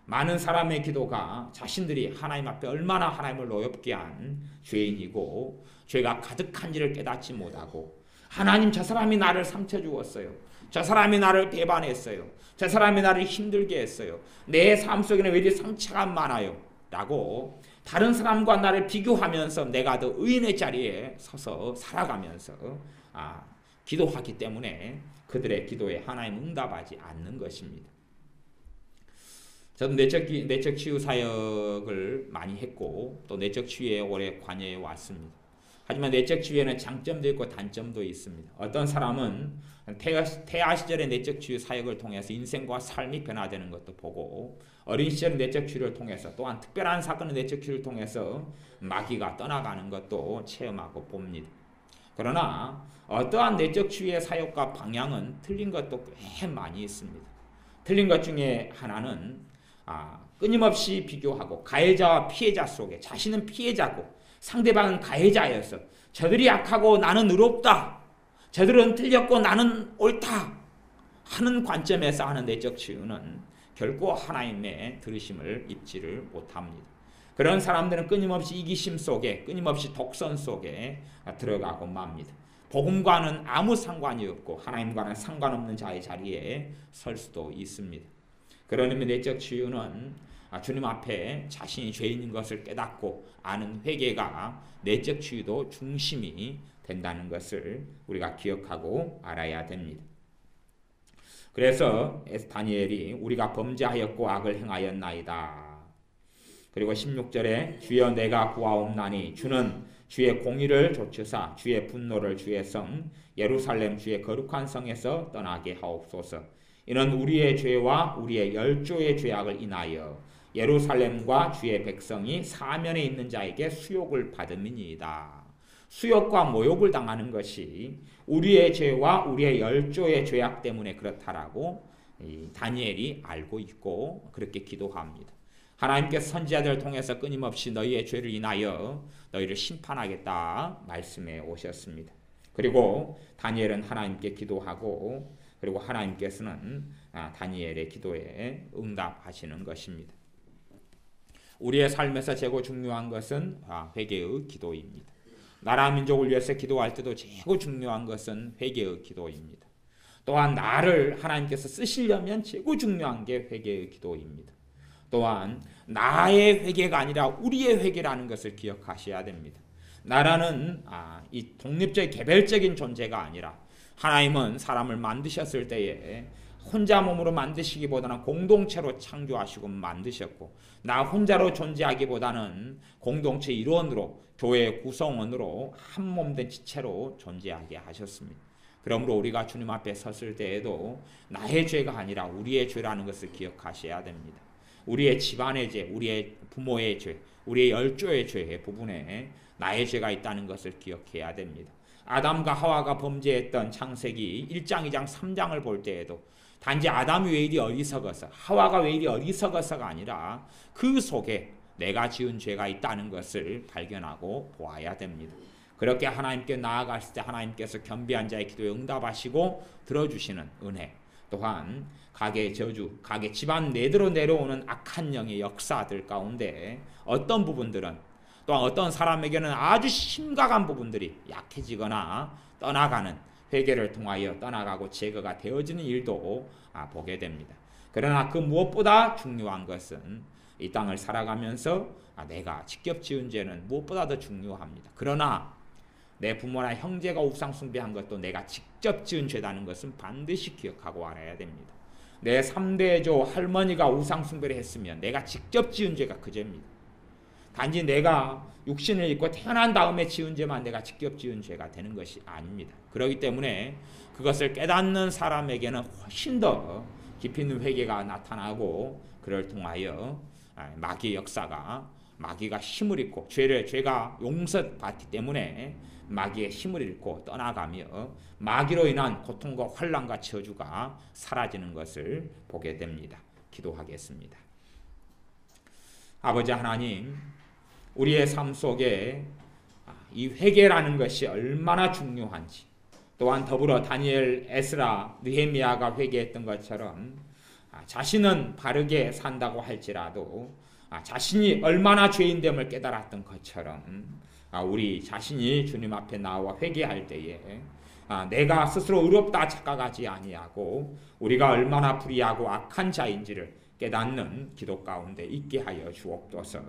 많은 사람의 기도가 자신들이 하나님 앞에 얼마나 하나님을 노엽게 한 죄인이고 죄가 가득한지를 깨닫지 못하고 하나님 저 사람이 나를 상처 주었어요. 저 사람이 나를 배반했어요. 저 사람이 나를 힘들게 했어요. 내 삶 속에는 왜 이리 상처가 많아요? 라고 다른 사람과 나를 비교하면서 내가 더 의인의 자리에 서서 살아가면서 기도하기 때문에 그들의 기도에 하나님 응답하지 않는 것입니다. 저도 내적 치유 사역을 많이 했고 또 내적 치유에 오래 관여해 왔습니다. 하지만 내적 치유에는 장점도 있고 단점도 있습니다. 어떤 사람은 태아 시절의 내적 치유 사역을 통해서 인생과 삶이 변화되는 것도 보고 어린 시절의 내적 치유를 통해서 또한 특별한 사건의 내적 치유를 통해서 마귀가 떠나가는 것도 체험하고 봅니다. 그러나 어떠한 내적 치유의 사역과 방향은 틀린 것도 꽤 많이 있습니다. 틀린 것 중에 하나는 끊임없이 비교하고 가해자와 피해자 속에 자신은 피해자고 상대방은 가해자여서 저들이 악하고 나는 의롭다. 저들은 틀렸고 나는 옳다. 하는 관점에서 하는 내적 치유는 결코 하나님의 들으심을 입지를 못합니다. 그런 사람들은 끊임없이 이기심 속에, 끊임없이 독선 속에 들어가고 맙니다. 복음과는 아무 상관이 없고 하나님과는 상관없는 자의 자리에 설 수도 있습니다. 그런 의미 내적 치유는 주님 앞에 자신이 죄인인 것을 깨닫고 아는 회개가 내적 치유도 중심이 된다는 것을 우리가 기억하고 알아야 됩니다. 그래서 다니엘이 우리가 범죄하였고 악을 행하였나이다. 그리고 16절에 주여 내가 구하옵나니 주는 주의 공의를 좇으사 주의 분노를 주의 성 예루살렘 주의 거룩한 성에서 떠나게 하옵소서. 이는 우리의 죄와 우리의 열조의 죄악을 인하여 예루살렘과 주의 백성이 사면에 있는 자에게 수욕을 받음이니이다. 수욕과 모욕을 당하는 것이 우리의 죄와 우리의 열조의 죄악 때문에 그렇다라고 다니엘이 알고 있고 그렇게 기도합니다. 하나님께서 선지자들을 통해서 끊임없이 너희의 죄를 인하여 너희를 심판하겠다 말씀해 오셨습니다. 그리고 다니엘은 하나님께 기도하고 그리고 하나님께서는 다니엘의 기도에 응답하시는 것입니다. 우리의 삶에서 최고 중요한 것은 회개의 기도입니다. 나라 민족을 위해서 기도할 때도 최고 중요한 것은 회개의 기도입니다. 또한 나를 하나님께서 쓰시려면 최고 중요한 게 회개의 기도입니다. 또한 나의 회개가 아니라 우리의 회개라는 것을 기억하셔야 됩니다. 나라는 이 독립적 개별적인 존재가 아니라 하나님은 사람을 만드셨을 때에 혼자 몸으로 만드시기보다는 공동체로 창조하시고 만드셨고 나 혼자로 존재하기보다는 공동체 일원으로 교회의 구성원으로 한 몸된 지체로 존재하게 하셨습니다. 그러므로 우리가 주님 앞에 섰을 때에도 나의 죄가 아니라 우리의 죄라는 것을 기억하셔야 됩니다. 우리의 집안의 죄, 우리의 부모의 죄, 우리의 열조의 죄의 부분에 나의 죄가 있다는 것을 기억해야 됩니다. 아담과 하와가 범죄했던 창세기 1장, 2장, 3장을 볼 때에도 단지 아담이 왜 이리 어리석어서 하와가 왜 이리 어리석어서가 아니라 그 속에 내가 지은 죄가 있다는 것을 발견하고 보아야 됩니다. 그렇게 하나님께 나아갔을 때 하나님께서 겸비한 자의 기도에 응답하시고 들어주시는 은혜, 또한 가게의 저주, 가게 집안 내대로 내려오는 악한 영의 역사들 가운데 어떤 부분들은 또한 어떤 사람에게는 아주 심각한 부분들이 약해지거나 떠나가는 회개를 통하여 떠나가고 제거가 되어지는 일도 보게 됩니다. 그러나 그 무엇보다 중요한 것은 이 땅을 살아가면서 내가 직접 지은 죄는 무엇보다 더 중요합니다. 그러나 내 부모나 형제가 우상 숭배한 것도 내가 직접 지은 죄라는 것은 반드시 기억하고 알아야 됩니다. 내 3대조 할머니가 우상 숭배를 했으면 내가 직접 지은 죄가 그 죄입니다. 단지 내가 육신을 입고 태어난 다음에 지은 죄만 내가 직접 지은 죄가 되는 것이 아닙니다. 그렇기 때문에 그것을 깨닫는 사람에게는 훨씬 더 깊이 있는 회개가 나타나고 그를 통하여 마귀의 역사가 마귀가 힘을 잃고 죄가 용서받기 때문에 마귀의 힘을 잃고 떠나가며 마귀로 인한 고통과 환난과 저주가 사라지는 것을 보게 됩니다. 기도하겠습니다. 아버지 하나님, 우리의 삶 속에 이 회개라는 것이 얼마나 중요한지, 또한 더불어 다니엘, 에스라, 느헤미야가 회개했던 것처럼 자신은 바르게 산다고 할지라도 자신이 얼마나 죄인됨을 깨달았던 것처럼 우리 자신이 주님 앞에 나와 회개할 때에 내가 스스로 의롭다 착각하지 아니하고 우리가 얼마나 불의하고 악한 자인지를 깨닫는 기도 가운데 있게 하여 주옵소서.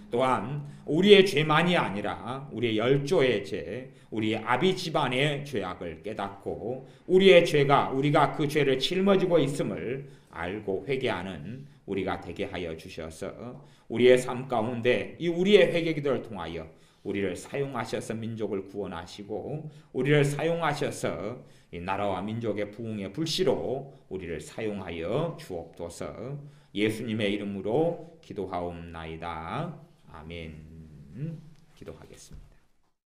또한 우리의 죄만이 아니라 우리의 열조의 죄, 우리의 아비 집안의 죄악을 깨닫고 우리의 죄가 우리가 그 죄를 짊어지고 있음을 알고 회개하는 우리가 되게 하여 주셔서 우리의 삶 가운데 이 우리의 회개 기도를 통하여 우리를 사용하셔서 민족을 구원하시고 우리를 사용하셔서 이 나라와 민족의 부흥의 불씨로 우리를 사용하여 주옵소서. 예수님의 이름으로 기도하옵나이다. 아멘. 기도하겠습니다.